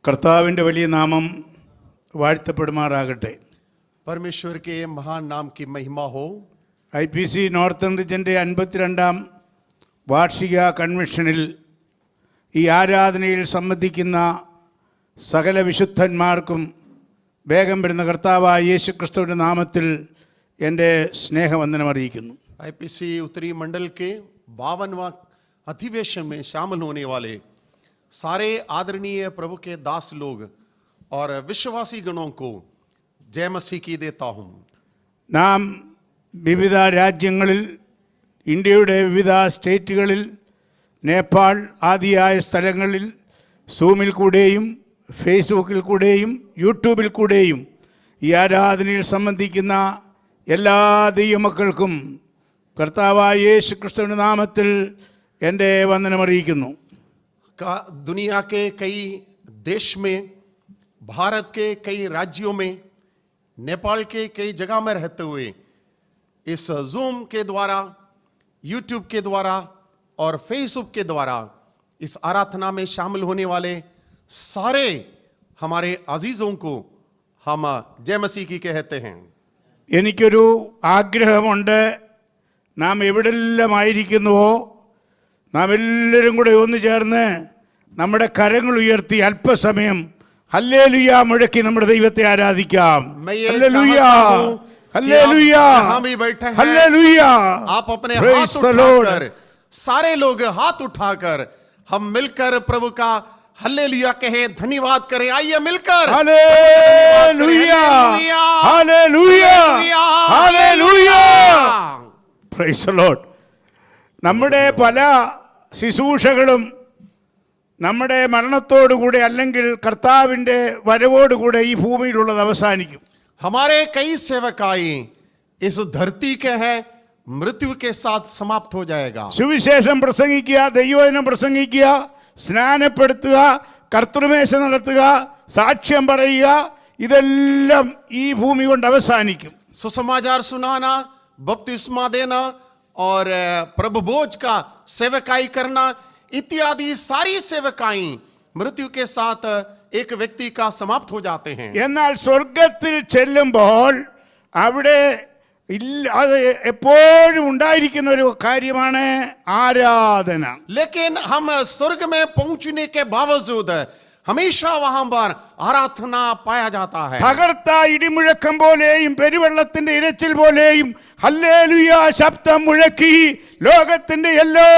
കർത്താവിൻ്റെ വലിയ നാമം വാഴ്ത്തപ്പെടുമാറാകട്ടെ. परमेश्वर के महान नाम की महिमा हो. IPC നോർത്തേൺ റീജിയൻ്റെ 52ാം വാർഷിക കൺവെൻഷനിൽ ഈ ആരാധനയിൽ സംബന്ധിക്കുന്ന സകല വിശുദ്ധന്മാർക്കും വേഗം വരുന്ന കർത്താവായ യേശു ക്രിസ്തുവിൻ്റെ നാമത്തിൽ എൻ്റെ സ്നേഹവന്ദനം അറിയിക്കുന്നു. IPC उत्तरी मंडल के 52वां अधिवेशन में शामिल होने वाले सारे आदरणीय प्रभु के दास लोग और विश्वासी गणों को जय मसीह की देता हूँ. നാം വിവിധ രാജ്യങ്ങളിൽ, ഇന്ത്യയുടെ വിവിധ സ്റ്റേറ്റുകളിൽ, നേപ്പാൾ ആദിയായ സ്ഥലങ്ങളിൽ സൂമിൽ കൂടെയും ഫേസ്ബുക്കിൽ കൂടെയും യൂട്യൂബിൽ കൂടെയും ഈ ആരാധനയിൽ സംബന്ധിക്കുന്ന എല്ലാ ദൈവമക്കൾക്കും കർത്താവായ യേശു ക്രിസ്തുവിൻ്റെ നാമത്തിൽ എൻ്റെ വന്ദനമറിയിക്കുന്നു. दुनिया के कई देश में, भारत के कई राज्यों में, नेपाल के कई जगह में रहते हुए इस जूम के द्वारा, यूट्यूब के द्वारा और फेसबुक के द्वारा इस आराधना में शामिल होने वाले सारे हमारे अजीजों को हम जय मसीह की कहते हैं. എനിക്കൊരു ആഗ്രഹമുണ്ട്. നാം എവിടെല്ലാമായിരിക്കുന്നുവോ നാം എല്ലാവരും കൂടെ ഒന്ന് ചേർന്ന് നമ്മുടെ കരങ്ങൾ ഉയർത്തി അല്പസമയം ഹല്ലേലൂയ മുഴക്കി നമ്മുടെ ദൈവത്തെ ആരാധിക്കാം. Hallelujah, hallelujah, hallelujah. आप अपने हाथ उठाकर, सारे लोग हाथ उठाकर हम मिलकर प्रभु का हल्लेलूया कहें, धन्यवाद करें. आइए मिलकर hallelujah, hallelujah, hallelujah. Price the Lord. നമ്മുടെ പല ശുശ്രൂഷകളും നമ്മുടെ മരണത്തോടുകൂടെ അല്ലെങ്കിൽ കർത്താവിൻ്റെ വരവോടുകൂടെ ഈ ഭൂമിയിലുള്ളത് അവസാനിക്കും. हमारे कई सेवकाई इस धरती के हैं, मृत्यु के साथ समाप्त हो जाएगा. സുവിശേഷം പ്രസംഗിക്കുക, ദൈവവചനം പ്രസംഗിക്കുക, സ്നാനപ്പെടുത്തുക, കർത്തൃമേശ നടത്തുക, സാക്ഷ്യം പറയുക, ഇതെല്ലാം ഈ ഭൂമി കൊണ്ട് അവസാനിക്കും. सुसमाचार सुनाना, बपतिस्मा देना और प्रभु भोज का सेवकाई करना इत्यादि सारी सेवकाई मृत्यु के साथ एक व्यक्ति का समाप्त हो जाते हैं. എന്നാൽ സ്വർഗത്തിൽ ചെല്ലുമ്പോൾ അവിടെ അത് എപ്പോഴും ഉണ്ടായിരിക്കുന്ന ഒരു കാര്യമാണ് ആരാധന. लेकिन हम स्वर्ग में पहुंचने के बावजूद हमेशा वहां पर आराधना पाया जाता है. തകർത്ത ഇടിമുഴക്കം പോലെയും പെരുവെള്ളത്തിന്റെ ഇരച്ചിൽ പോലെയും ഹല്ലേലൂയ ശബ്ദം മുഴക്കി ലോകത്തിന്റെ എല്ലാ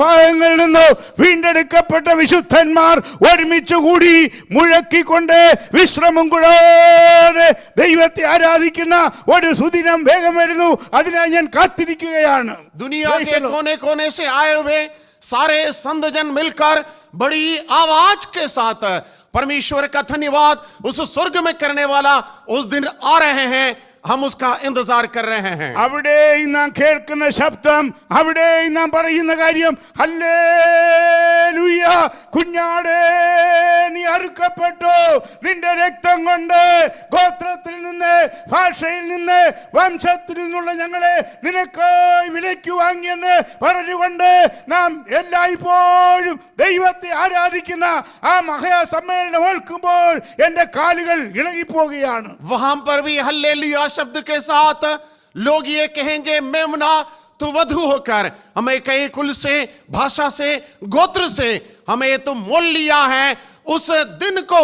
ഭാഗങ്ങളിൽ നിന്നും വീണ്ടെടുക്കപ്പെട്ട വിശുദ്ധന്മാർ ഒരുമിച്ച് കൂടി മുഴക്കിക്കൊണ്ട് വിശ്രമം കൂടാതെ ദൈവത്തെ ആരാധിക്കുന്ന ഒരു സുദിനം വേഗം വരുന്നു. അതിനായി ഞാൻ കാത്തിരിക്കുകയാണ്. दुनिया के कोने कोने से आए हुए सारे संतजन मिलकर बड़ी आवाज के साथ परमेश्वर का धन्यवाद उस स्वर्ग में करने वाला उस दिन आ रहे हैं. हम उसका इंतजार कर रहे हैं. അവിടെ നാം കേൾക്കുന്ന ശബ്ദം, അവിടെ നാം പറയുന്ന കാര്യം ഹല്ലേലൂയ. കുഞ്ഞാടേ, നീ അറുക്കപ്പെട്ടു, നിന്റെ രക്തം കൊണ്ട് ഗോത്രത്തിൽ നിന്ന്, ഭാഷയിൽ നിന്ന്, വംശത്തിൽ നിന്നുള്ള ഞങ്ങളെ നിനക്കായി വിലയ്ക്ക് വാങ്ങിയെന്ന് പറഞ്ഞുകൊണ്ട് നാം എല്ലായ്പ്പോഴും ദൈവത്തെ ആരാധിക്കുന്ന ആ മഹാസമ്മേളനം ഓർക്കുമ്പോൾ എൻ്റെ കാലുകൾ ഇളകിപ്പോവുകയാണ്. वहां पर भी हल्लेलुया शब्द के साथ लोग ये कहेंगे, मेमना तू वधु होकर हमें कई कुल से, भाषा से, गोत्र से हमें तो मोल लिया है. उस दिन को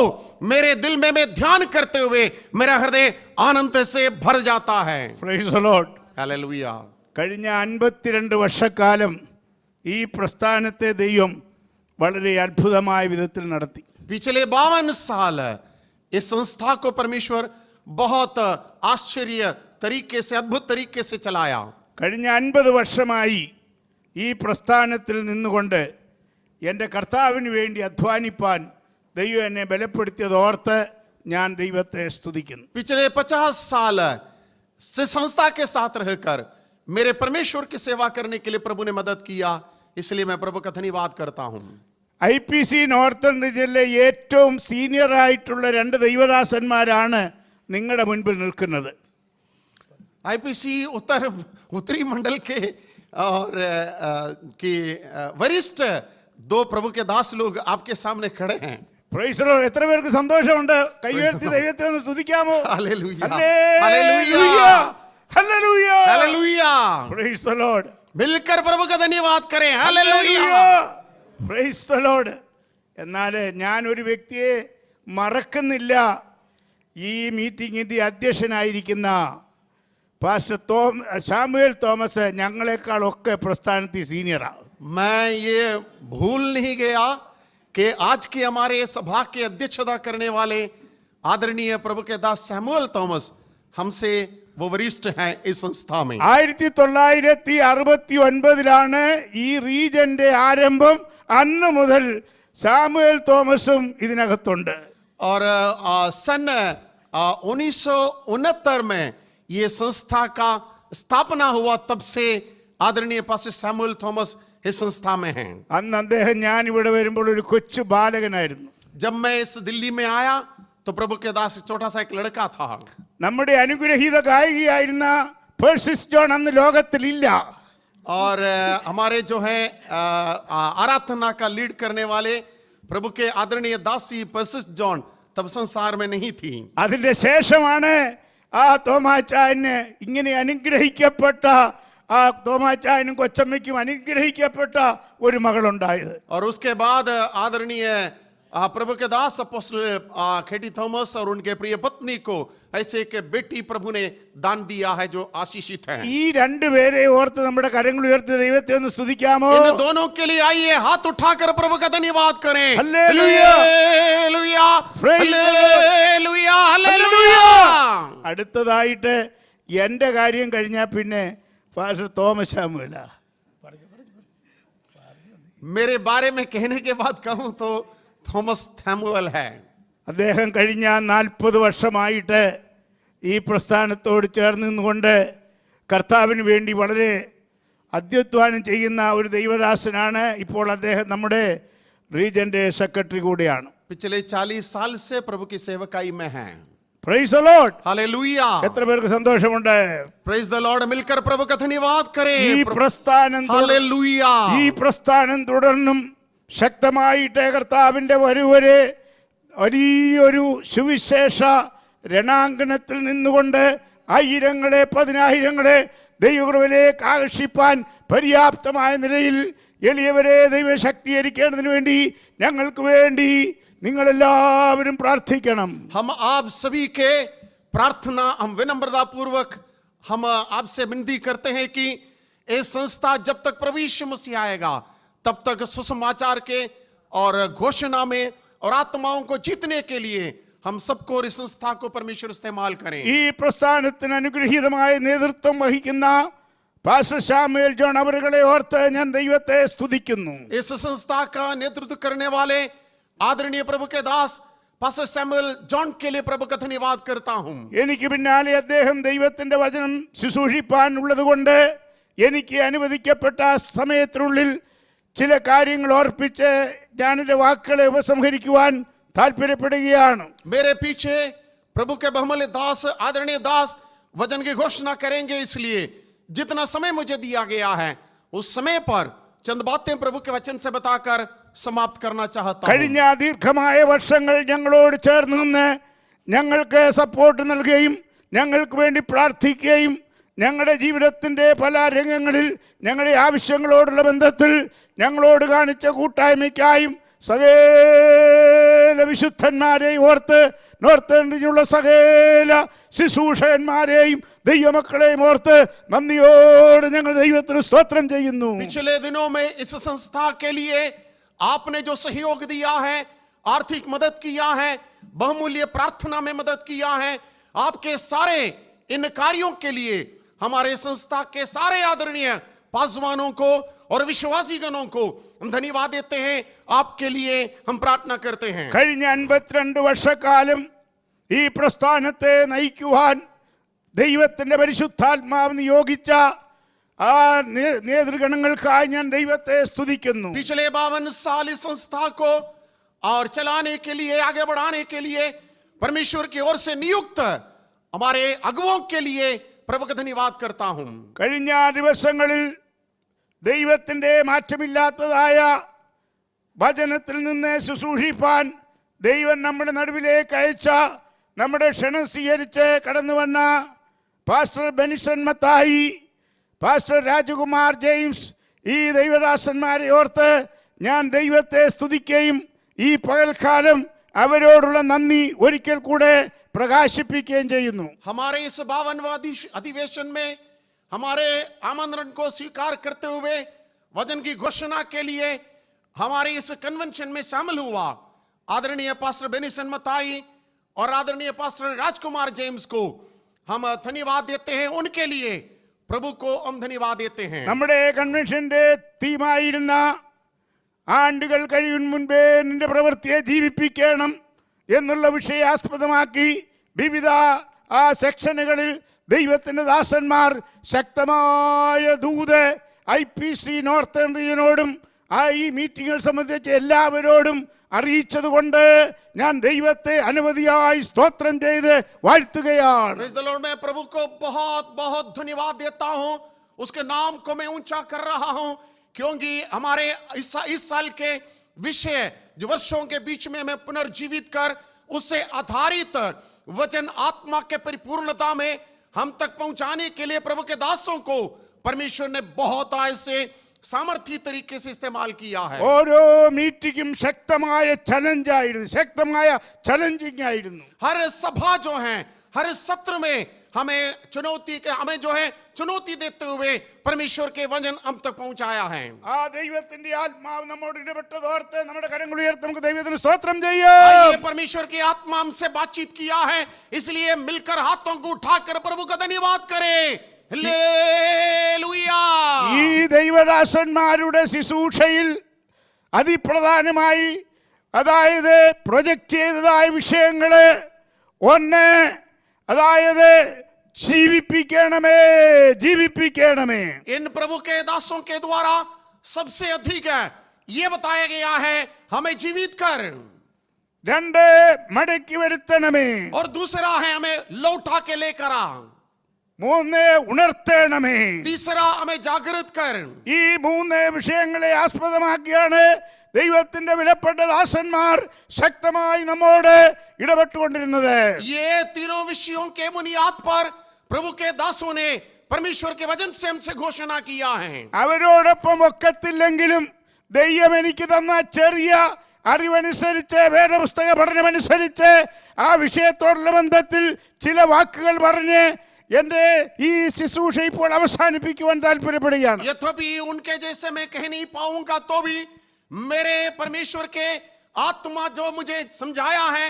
मेरे दिल में मैं ध्यान करते हुए मेरा हृदय आनंद से भर जाता है. Price the Lord. हालेलुया. കഴിഞ്ഞ 52 വർഷക്കാലം ഈ പ്രസ്ഥാനത്തെ ദൈവം വളരെ അത്ഭുതമായ വിധത്തിൽ നടത്തി. पिछले 52 साल इस संस्था को परमेश्वर बहुत आश्चर्य तरीके से, अद्भुत तरीके से चलाया. കഴിഞ്ഞ 50 വർഷമായി ഈ പ്രസ്ഥാനത്തിൽ നിന്നുകൊണ്ട് എൻ്റെ കർത്താവിന് വേണ്ടി അധ്വാനിപ്പാൻ ദൈവം എന്നെ ബലപ്പെടുത്തിയതോർത്ത് ഞാൻ ദൈവത്തെ സ്തുതിക്കുന്നു. पिछले 50 साल से संस्था के साथ रहकर मेरे परमेश्वर की सेवा करने के लिए प्रभु ने मदद किया, इसलिए मैं प्रभु का धन्यवाद करता हूं. IPC നോർത്തേൺ റീജിയനിലെ ഏറ്റവും സീനിയറായിട്ടുള്ള 2 ദൈവദാസന്മാരാണ് നിങ്ങളുടെ മുൻപിൽ നിൽക്കുന്നത്. IPC उत्तरी मंडल के और की वरिष्ठ 2 प्रभु के दास लोग आपके सामने खड़े हैं. Praise the Lord. എത്ര പേർക്ക് സന്തോഷമുണ്ട്? കൈയുയർത്തി ദൈവത്തെ ഒന്ന് സ്തുതിക്കാമോ? Hallelujah hallelujah hallelujah hallelujah praise the Lord. मिलकर प्रभु का धन्यवाद करें हालेलुया പ്രൈസ് ദി ലോർഡ്. എന്നാൽ ഞാൻ ഒരു വ്യക്തിയെ മറക്കുന്നില്ല. ഈ മീറ്റിങ്ങിൻ്റെ അധ്യക്ഷനായിരിക്കുന്ന പാസ്റ്റർ ശാമുവേൽ തോമസ് ഞങ്ങളെക്കാളൊക്കെ പ്രസ്ഥാനത്തിൽ സീനിയറാണ്. मैं ये भूल नहीं गया कि आज के हमारे सभा की अध्यक्षता करने वाले आदरणीय प्रभु के दास सैमुअल थॉमस हमसे वो वरिष्ठ हैं इस संस्था में. 1969 ഈ റീജന്റെ ആരംഭം. അന്ന് മുതൽ ശാമുവേൽ തോമസും ഇതിനകത്തുണ്ട്. और सन 1969 में ये संस्था का स्थापना हुआ. तब से आदरणीय पास्टर सैमुअल थॉमस इस संस्था में हैं. അന്ന് അദ്ദേഹം ഞാൻ ഇവിടെ വരുമ്പോൾ ഒരു കൊച്ചു ബാലകനായിരുന്നു. जब मैं इस दिल्ली में आया तो प्रभु के दास छोटा सा एक लड़का था. നമ്മുടെ അനുഗ്രഹീത ഗായികയായിരുന്ന പേഴ്സിസ് ജോൺ അന്ന് ലോകത്തിലില്ല. और हमारे जो है आराधना का लीड करने वाले प्रभु के आदरणीय दासी पर्सिस जॉन तब संसार में नहीं थी. അതിന്റെ ശേഷമാണ് ആ തോമാച്ചായന് ഇങ്ങനെ അനുഗ്രഹിക്കപ്പെട്ട ആ തോമാച്ചായനും കൊച്ചമ്മയ്ക്കും അനുഗ്രഹിക്കപ്പെട്ട ഒരു മകളുണ്ടായത്. और उसके बाद आदरणीय प्रभु के दास अपोस्टल खेती थॉमस और उनके प्रिय पत्नी को ऐसे एक बेटी प्रभु ने दान दिया है जो आशीषित है. ഈ രണ്ടുപേരെ ഓർത്ത് നമ്മുടെ കരങ്ങൾ ഉയർത്തി ദൈവത്തെ ഒന്ന് സ്തുതിക്കാമോ? इन दोनों के लिए आइए हाथ उठाकर प्रभु का धन्यवाद करें. Hallelujah hallelujah hallelujah hallelujah. അടുത്തതായിട്ട് എൻ്റെ കാര്യം കഴിഞ്ഞാൽ പിന്നെ പാസ്റ്റർ തോമസ് ശാമുവേലാ. मेरे बारे में कहने के बाद कहूं तो थॉमस सैमुअल है. അദ്ദേഹം കഴിഞ്ഞ 40 വർഷമായിട്ട് ഈ പ്രസ്ഥാനത്തോട് ചേർന്ന് നിന്നുകൊണ്ട് കർത്താവിന് വേണ്ടി വളരെ അധ്വാനം ചെയ്യുന്ന ഒരു ദൈവദാസനാണ്. ഇപ്പോൾ അദ്ദേഹം നമ്മുടെ റീജന്റെ സെക്രട്ടറി കൂടിയാണ്. पिछले 40 साल से प्रभु की सेवकाई में हैं. Praise the Lord. हालेलुया. എത്ര പേർക്ക് സന്തോഷമുണ്ട്? Praise the Lord. मिलकर प्रभु का धन्यवाद करें. ഈ പ്രസ്ഥാനം हालेलुया. ഈ പ്രസ്ഥാനം തുടർന്നും ശക്തമായിട്ട് കർത്താവിൻ്റെ വരവരെ വലിയൊരു സുവിശേഷ രണാങ്കണത്തിൽ നിന്നുകൊണ്ട് ആയിരങ്ങളെ പതിനായിരങ്ങളെ ദൈവകൃപയിലേക്ക് ആകർഷിപ്പാൻ പര്യാപ്തമായ നിലയിൽ എളിയവരെ ദൈവശക്തീകരിക്കേണ്ടതിന് വേണ്ടി ഞങ്ങൾക്ക് വേണ്ടി നിങ്ങളെല്ലാവരും പ്രാർത്ഥിക്കണം. हम आप सभी के प्रार्थना हम विनम्रता पूर्वक हम आपसे विनती करते हैं कि ये संस्था जब तक प्रभु यीशु मसीह आएगा तब तक सुसमाचार के और घोषणा में और आत्माओं को जीतने के लिए हम सबको इस संस्था को परमेश्वर इस्तेमाल करें. ഈ പ്രസ്ഥാനത്തിന് അനുഗ്രഹീതമായ നേതൃത്വം വഹിക്കുന്ന പാസ്റ്റർ ശാമുവേൽ ജോൺ അവരുകളെ ഓർത്ത് ഞാൻ ദൈവത്തെ സ്തുതിക്കുന്നു. इस संस्था का नेतृत्व करने वाले आदरणीय प्रभु के दास पास्टर सैमुअल जॉन के लिए प्रभु का धन्यवाद करता हूं. എനിക്ക് പിന്നാലെ അദ്ദേഹം ദൈവത്തിന്റെ വചനം ശുശ്രൂഷിപ്പാൻ ഉള്ളതുകൊണ്ട് എനിക്ക് അനുവദിക്കപ്പെട്ട സമയത്തിനുള്ളിൽ ചില കാര്യങ്ങൾ ഓർപ്പിച്ച് ഞാനെന്റെ വാക്കുകളെ ഉപസംഹരിക്കുവാൻ താല്പര്യപ്പെടുകയാണ്. मेरे पीछे प्रभु के बहुमूल्य दास आदरणीय दास वचन की घोषणा करेंगे, इसलिए जितना समय मुझे दिया गया है उस समय पर चंद बातें प्रभु के वचन से बताकर समाप्त करना चाहता हूं. കഴിഞ്ഞ ദീർഘമായ വർഷങ്ങൾ ഞങ്ങളോട് ചേർന്ന് നിന്ന് ഞങ്ങൾക്ക് സപ്പോർട്ട് നൽകുകയും ഞങ്ങൾക്ക് വേണ്ടി പ്രാർത്ഥിക്കുകയും ഞങ്ങളുടെ ജീവിതത്തിൻ്റെ പല രംഗങ്ങളിൽ ഞങ്ങളുടെ ആവശ്യങ്ങളോടുള്ള ബന്ധത്തിൽ ഞങ്ങളോട് കാണിച്ച കൂട്ടായ്മയ്ക്കായും സകല വിശുദ്ധന്മാരെയും ഓർത്ത് നോർത്തേണ്ടിലുള്ള സകല ശുശ്രൂഷകന്മാരെയും ദൈവമക്കളെയും ഓർത്ത് നന്ദിയോട് ഞങ്ങൾ ദൈവത്തിന് സ്തോത്രം ചെയ്യുന്നു. पिछले दिनों में इस संस्था के लिए आपने जो सहयोग दिया है, आर्थिक मदद किया है, बहुमूल्य प्रार्थना में मदद किया है, आपके सारे इन कार्यों के लिए हमारे संस्था के सारे आदरणीय पासवानों को और विश्वासी गणों को हम धन्यवाद देते हैं. आपके लिए हम प्रार्थना करते हैं. കഴിഞ്ഞ 52 വർഷക്കാലം ഈ പ്രസ്ഥാനത്തെ നയിക്കുവാൻ ദൈവത്തിന്റെ പരിശുദ്ധാത്മാവ് നിയോഗിച്ച ആ നേതൃഗണങ്ങൾക്കായി ഞാൻ ദൈവത്തെ സ്തുതിക്കുന്നു. पिछले 52 साल इस संस्था को और चलाने के लिए, आगे बढ़ाने के लिए परमेश्वर की ओर से नियुक्त हमारे अगुवों के लिए प्रभु का धन्यवाद करता हूं. കഴിഞ്ഞ ദിവസങ്ങളിൽ ദൈവത്തിന്റെ മാറ്റമില്ലാത്തതായ വചനത്തിൽ നിന്ന് ശുശ്രൂഷിപ്പാൻ ദൈവം നമ്മുടെ നടുവിലേക്ക് അയച്ച നമ്മുടെ ക്ഷണം സ്വീകരിച്ച് കടന്നു വന്ന pastor Benison Mathai, pastor Rajakumar James, ഈ ദൈവദാസന്മാരെ ഓർത്ത് ഞാൻ ദൈവത്തെ സ്തുതിക്കുകയും ഈ പകൽക്കാലം അവരോടുള്ള നന്ദി ഒരിക്കൽ കൂടെ പ്രകാശിപ്പിക്കുകയും ചെയ്യുന്നു. हमारे इस 52वां अधिवेशन में हमारे आमंत्रण को स्वीकार करते हुए वचन की घोषणा के लिए हमारे इस कन्वेंशन में शामिल हुआ आदरणीय पास्टर बेनिसन मताई और आदरणीय पास्टर राजकुमार जेम्स को हम धन्यवाद देते हैं. उनके लिए प्रभु को हम धन्यवाद देते हैं. നമ്മുടെ കൺവെൻഷന്റെ തീമായിരുന്ന ആണ്ടുകൾ കഴിയും മുൻപേ നിന്റെ പ്രവൃത്തിയെ ജീവിപ്പിക്കണം എന്നുള്ള വിഷയാസ്പദമാക്കി വിവിധ സെക്ഷനുകളിൽ ദൈവത്തിന്റെ ദാസന്മാർ ശക്തമായ ദൂത് IPC നോർത്തേൺ റീജിയനോടും ഈ മീറ്റിംഗുകൾ സംബന്ധിച്ച് എല്ലാവരോടും അറിയിച്ചതുകൊണ്ട് ഞാൻ ദൈവത്തെ അനവധിയായി സ്തോത്രം ചെയ്ത് വാഴ്ത്തുകയാണ്. Praise the Lord. मैं प्रभु को बहुत बहुत धन्यवाद देता हूं. उसके नाम को मैं ऊंचा कर रहा हूं क्योंकि हमारे इस साल के विषय जो वर्षों के बीच में हमें पुनर्जीवित कर उससे आधारित वचन आत्मा के परिपूर्णता में हम तक पहुंचाने के लिए प्रभु के दासों को परमेश्वर ने बहुत ऐसे सामर्थ्य तरीके से इस्तेमाल किया है. ഓരോ മീറ്റിംഗും ശക്തമായ ചലഞ്ചിങ് ആയിരുന്നു. हर सभा जो है, हर सत्र में हमें जो है चुनौती देते हुए परमेश्वर के वचन हम तक पहुंचाया है. ആ ദൈവത്തിന്റെ ആത്മാവ് നമ്മോട് ഇടപെട്ടതോർത്ത് നമ്മുടെ കരങ്ങൾ ഉയർത്തി നമുക്ക് ദൈവത്തിന് സ്തോത്രം ചെയ്യാം. ये परमेश्वर की आत्मा हमसे बातचीत किया है, इसलिए मिलकर हाथों को उठाकर प्रभु का धन्यवाद करें. ഹല്ലേലൂയ. ഈ ദൈവദാസന്മാരുടെ ശുശ്രൂഷയിൽ അതിപ്രധാനമായി അതായത് പ്രൊജക്റ്റ് ചെയ്തതായ വിഷയങ്ങള് ഒന്ന്, അതായത് ജീവിപ്പിക്കണമേ. इन प्रभु के दासों के द्वारा सबसे अधिक ये बताया गया है हमें जीवित कर. രണ്ട്, മടക്കി വരുത്തണമേ. और दूसरा है हमें लौटा के लेकर आ. മൂന്ന്, ഉണർത്തണമേ. तीसरा हमें जागृत कर. ഈ മൂന്ന് വിഷയങ്ങളെ ആസ്പദമാക്കിയാണ് ദൈവത്തിന്റെ വിലപ്പെട്ട ദാസന്മാർ ശക്തമായി നമ്മോട് ഇടപെട്ടുകൊണ്ടിരുന്നത്. ये तीनों विषयों के बुनियाद पर प्रभु के दासों ने परमेश्वर के वचन से हमसे घोषणा किया है. അവരോടൊപ്പം ഒക്കത്തില്ലെങ്കിലും ദൈവം എനിക്ക് തന്ന ചെറിയ അറിവനുസരിച്ച് വേദപുസ്തക പഠനമനുസരിച്ച് ആ വിഷയത്തോടുള്ള ബന്ധത്തിൽ ചില വാക്കുകൾ പറഞ്ഞ് എന്റെ ഈ ശുശ്രൂഷ ഇപ്പോൾ അവസാനിപ്പിക്കുവാൻ താല്പര്യപ്പെടുകയാണ്. यद्यपि उनके जैसे मैं कह नहीं पाऊंगा तो भी मेरे परमेश्वर के आत्मा जो मुझे समझाया है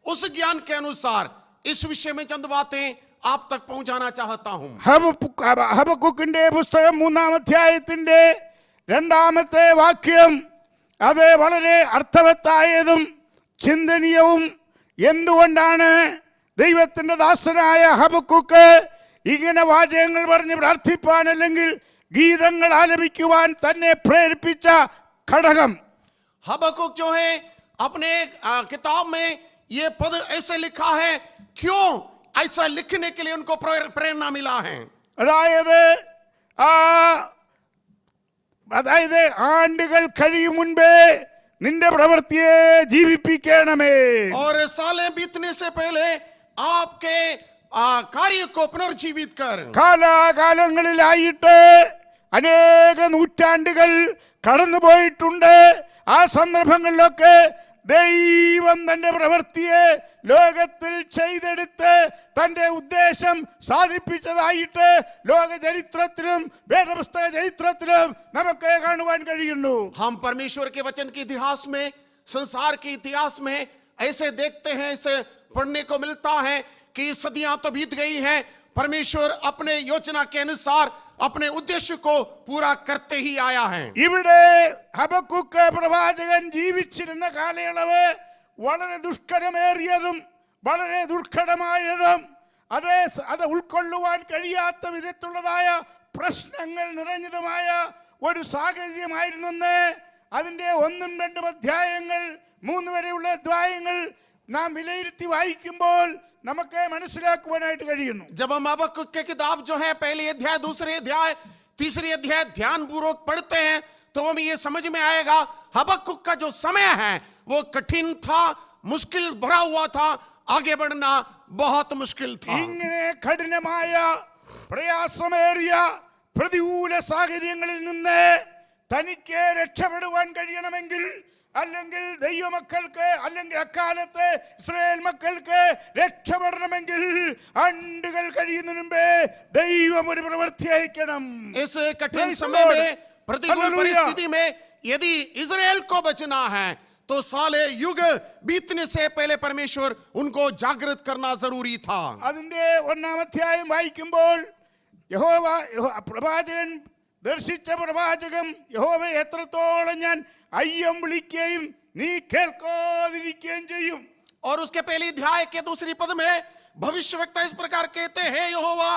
उस ज्ञान के अनुसार इस विषय में चंद बातें आप तक पहुंचाना चाहता हूं. ഹബക്കുക്കിന്റെ പുസ്തകം 3-ാം അധ്യായത്തിന്റെ 2-ാമത്തെ വാക്യം അത് വളരെ അർത്ഥവത്തായതും ചിന്തനീയവും. എന്തുകൊണ്ടാണ് ദൈവത്തിന്റെ ദാസനായ ഹബക്കുക്ക് ഇങ്ങനെ വാചകങ്ങൾ പറഞ്ഞ് പ്രാർത്ഥിപ്പാൻ അല്ലെങ്കിൽ ഗീതങ്ങൾ ആലപിക്കുവാൻ തന്നെ പ്രേരിപ്പിച്ച ഘടകം? हबक्कुक जो है अपने किताब में ये पद ऐसे लिखा है, क्यों ऐसा लिखने के लिए उनको प्रेरणा मिला है. അതായത് ആണ്ടുകൾ കഴിയും മുൻപേ നിന്റെ പ്രവൃത്തിയെ ജീവിപ്പിക്കണമേ. और सालें बीतने से पहले आपके कार्य को पुनर्जीवित कर. കാലാകാലങ്ങളിലായിട്ട് അനേക നൂറ്റാണ്ടുകൾ കടന്നുപോയിട്ടുണ്ട്. ആ സന്ദർഭങ്ങളിലൊക്കെ ദൈവം തന്റെ പ്രവൃത്തിയെ ലോകത്തിൽ ചെയ്തെടുത്ത് തന്റെ ഉദ്ദേശം സാധിപ്പിച്ചതായിട്ട് ലോക ചരിത്രത്തിലും വേദപുസ്തക ചരിത്രത്തിലും നമുക്ക് കാണുവാൻ കഴിയുന്നു. हम परमेश्वर के वचन के इतिहास में, संसार के इतिहास में ऐसे देखते हैं, ऐसे पढ़ने को मिलता है कि सदियां तो बीत गई हैं, परमेश्वर अपने योजना के अनुसार अपने उद्देश्य को पूरा करते ही आया है. ഇവിടെ ഹബക്കുക്ക് പ്രവാചകൻ ജീവിച്ചിരുന്ന കാലയളവ് വളരെ ദുഷ്കരമേറിയതും വളരെ ദുർഘടമായതും അത് ഉൾക്കൊള്ളുവാൻ കഴിയാത്ത വിധത്തിലുള്ളതായ പ്രശ്നങ്ങൾ നിറഞ്ഞതുമായ ഒരു സാഹചര്യമായിരുന്നെന്ന് അതിന്റെ 1-2 അധ്യായങ്ങൾ 3 വരെയുള്ള അധ്യായങ്ങൾ നാം വിലയിരുത്തി വായിക്കുമ്പോൾ നമുക്ക് മനസ്സിലാക്കുവാനായിട്ട് കഴിയുന്നു. जब हम हबक्कुक की किताब जो है पहले अध्याय, दूसरे अध्याय, तीसरे अध्याय ध्यान पूर्वक पढ़ते हैं तो हमें ये समझ में आएगा हबक्कुक का जो समय है वो कठिन था, मुश्किल भरा हुआ था, आगे बढ़ना बहुत मुश्किल था। ഇങ്ങനെ കഠിനമായ പ്രയാസമേറിയ പ്രതികൂല സാഹചര്യങ്ങളിൽ നിന്ന് തനിക്ക് രക്ഷപ്പെടുവാൻ കഴിയണമെങ്കിൽ, അല്ലെങ്കിൽ ദൈവമക്കൾക്ക്, അല്ലെങ്കിൽ അക്കാലത്ത് ഇസ്രായേൽ മക്കൾക്ക് രക്ഷപ്പെടണമെങ്കിൽ ആണ്ടുകൾ കഴിയുന്നതിന് മുമ്പേ ദൈവം ഒരു പ്രവൃത്തി അയക്കണം. इस कठिन समय में, प्रतिकूल परिस्थिति में यदि इजराइल को बचना है तो साले युग बीतने से पहले परमेश्वर उनको जागृत करना जरूरी था। അതിന്റെ 1-ാം അധ്യായം വായിക്കുമ്പോൾ യഹോവ പ്രവാചകൻ ദർശിച്ച പ്രവാചകം യഹോവയെ എത്രത്തോളം ഞാൻ അയ്യം വിളിക്കുകയും നീ കേൾക്കാതിരിക്കുകയും ചെയ്യും. और उसके पहले अध्याय के दूसरी पद में भविष्यवक्ता इस प्रकार कहते हैं, यहोवा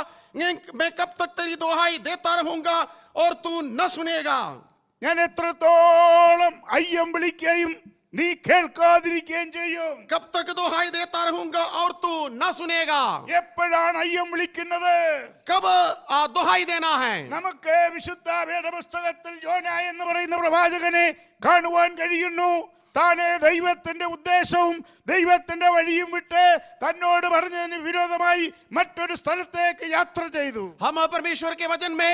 मैं कब तक तेरी दोहाई देता रहूंगा और तू न सुनेगा। ഞാൻ എത്രത്തോളം അയ്യം വിളിക്കുകയും നീ കേൾക്കാതിരിക്കുകയും ചെയ്യും. कब तक दोहाई देता रहूंगा और तू न सुनेगा। എപ്പോഴാണ് അയ്യം വിളിക്കുന്നത്? कब दोहाई देना है? നമുക്ക് വിശുദ്ധ വേദപുസ്തകത്തിൽ യോന എന്ന് പറയുന്ന പ്രവാചകനെ കാണുവാൻ കഴിയുന്നു. താനെ ദൈവത്തിന്റെ ഉദ്ദേശവും ദൈവത്തിന്റെ വഴിയും വിട്ട് തന്നോട് പറഞ്ഞതിന് വിരോധമായി മറ്റൊരു സ്ഥലത്തേക്ക് യാത്ര ചെയ്തു. हम परमेश्वर के वचन में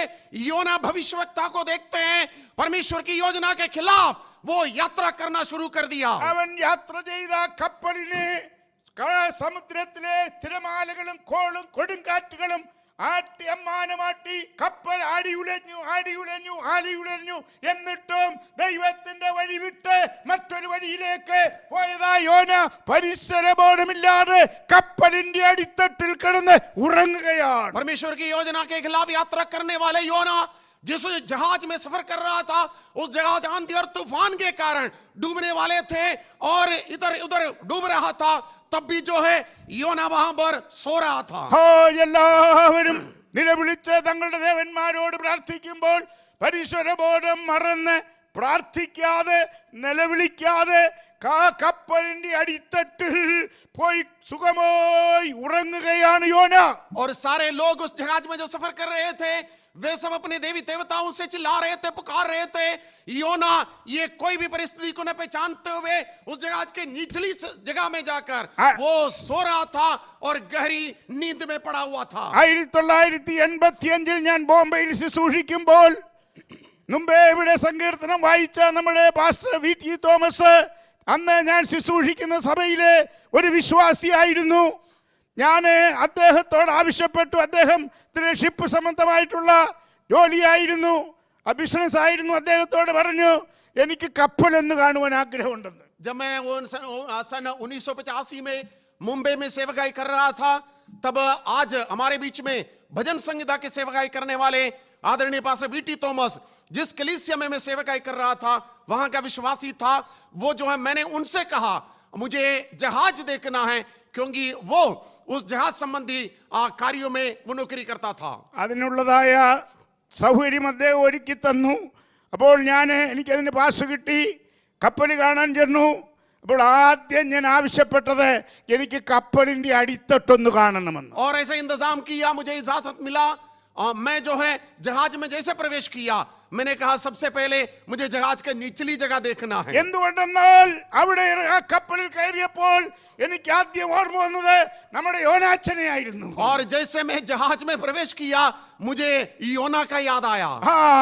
योना भविष्यवक्ता को देखते हैं, परमेश्वर की योजना के खिलाफ वो यात्रा करना शुरू कर दिया। അവൻ യാത്ര ചെയ്ത കപ്പലിനെ സമുദ്രത്തിലെ തിരമാലകളും കോളും കൊടുങ്കാറ്റുകളും ആട്ടി അമ്മാനമാട്ടി കപ്പൽ ആടിയുലഞ്ഞു. എന്നിട്ടും ദൈവത്തിന്റെ വഴി വിട്ട് മറ്റൊരു വഴിയിലേക്ക് പോയതാ യോന പരിസരബോധമില്ലാതെ കപ്പലിന്റെ അടിത്തട്ടിൽ കിടന്ന് ഉറങ്ങുകയാണ്. परमेश्वर की योजना के खिलाफ यात्रा करने वाले योना जिस जहाज में सफर कर रहा था, उस जहाज आंधी और तूफान के कारण डूबने वाले थे और इधर उधर डूब रहा था, तब भी जो है योना वहां पर सो रहा था। എല്ലാവരും നിലവിളിച്ച് തങ്ങളുടെ ദേവന്മാരോട് പ്രാർത്ഥിക്കുമ്പോൾ പരിസരബോധം മറന്ന് പ്രാർത്ഥിക്കാതെ നിലവിളിക്കാതെ കപ്പലിന്റെ അടിത്തട്ടിൽ പോയി സുഖമായി ഉറങ്ങുകയാണ് യോന. और सारे लोग उस जहाज में जो सफर कर रहे थे, वे सब अपने देवी देवताओं से चिल्ला रहे थे, पुकार रहे थे। योना ये कोई भी परिस्थिति को न पहचानते हुए उस जहाज के निचली जगह में जाकर वो सो रहा था और गहरी नींद में पड़ा हुआ था। 1985 ഞാൻ ബോംബെയിൽ ശുശ്രൂഷിക്കുമ്പോൾ മുമ്പേ ഇവിടെ സങ്കീർത്തനം വായിച്ച നമ്മുടെ പാസ്റ്റർ VT തോമസ് അന്ന് ഞാൻ ശുശ്രൂഷിക്കുന്ന സഭയിലെ ഒരു വിശ്വാസിയായിരുന്നു. ഞാൻ അദ്ദേഹത്തോട് ആവശ്യപ്പെട്ടു. അദ്ദേഹത്തിന് ഷിപ്പ് സംബന്ധമായിട്ടുള്ള ജോലിയായിരുന്നു, ബിസിനസ് ആയിരുന്നു. അദ്ദേഹത്തോട് പറഞ്ഞു എനിക്ക് കപ്പലൊന്ന് കാണുവാൻ ആഗ്രഹമുണ്ടെന്ന്. जब मैं सन 1985 में मुंबई में सेवकाई कर रहा था, तब आज हमारे बीच में भजन संहिता के सेवकाई करने वाले आदरणीय पास्टर VT थॉमस, जिस कलीसिया में मैं सेवकाई कर रहा था, वहां का विश्वासी था। वो जो है, मैंने उनसे कहा मुझे जहाज देखना है, क्योंकि वो उस जहाज संबंधी कार्यों में वो नौकरी करता था। അതിനുള്ളതായ സൗകര്യം അദ്ദേഹം ഒരുക്കി തന്നു. അപ്പോൾ എനിക്കതിന് പാസ് കിട്ടി, കപ്പൽ കാണാൻ ചെന്നു. അപ്പോൾ ആദ്യം ഞാൻ ആവശ്യപ്പെട്ടത് എനിക്ക് കപ്പലിന്റെ അടിത്തട്ടൊന്ന് കാണണമെന്ന്. और ऐसा इंतजाम किया, मुझे इजाजत मिला। मैं जो है जहाज में जैसे प्रवेश किया, मैंने कहा सबसे पहले मुझे जहाज के निचली जगह देखना है। എന്തുകൊണ്ടെന്നാൽ അവിടെ ആ കപ്പലിൽ കയറിയപ്പോൾ എനിക്ക് ആദ്യം ഓർമ്മ വന്നത് നമ്മുടെ യോനാച്ചനെ ആയിരുന്നു. और जैसे मैं जहाज में प्रवेश किया, मुझे योना का याद आया।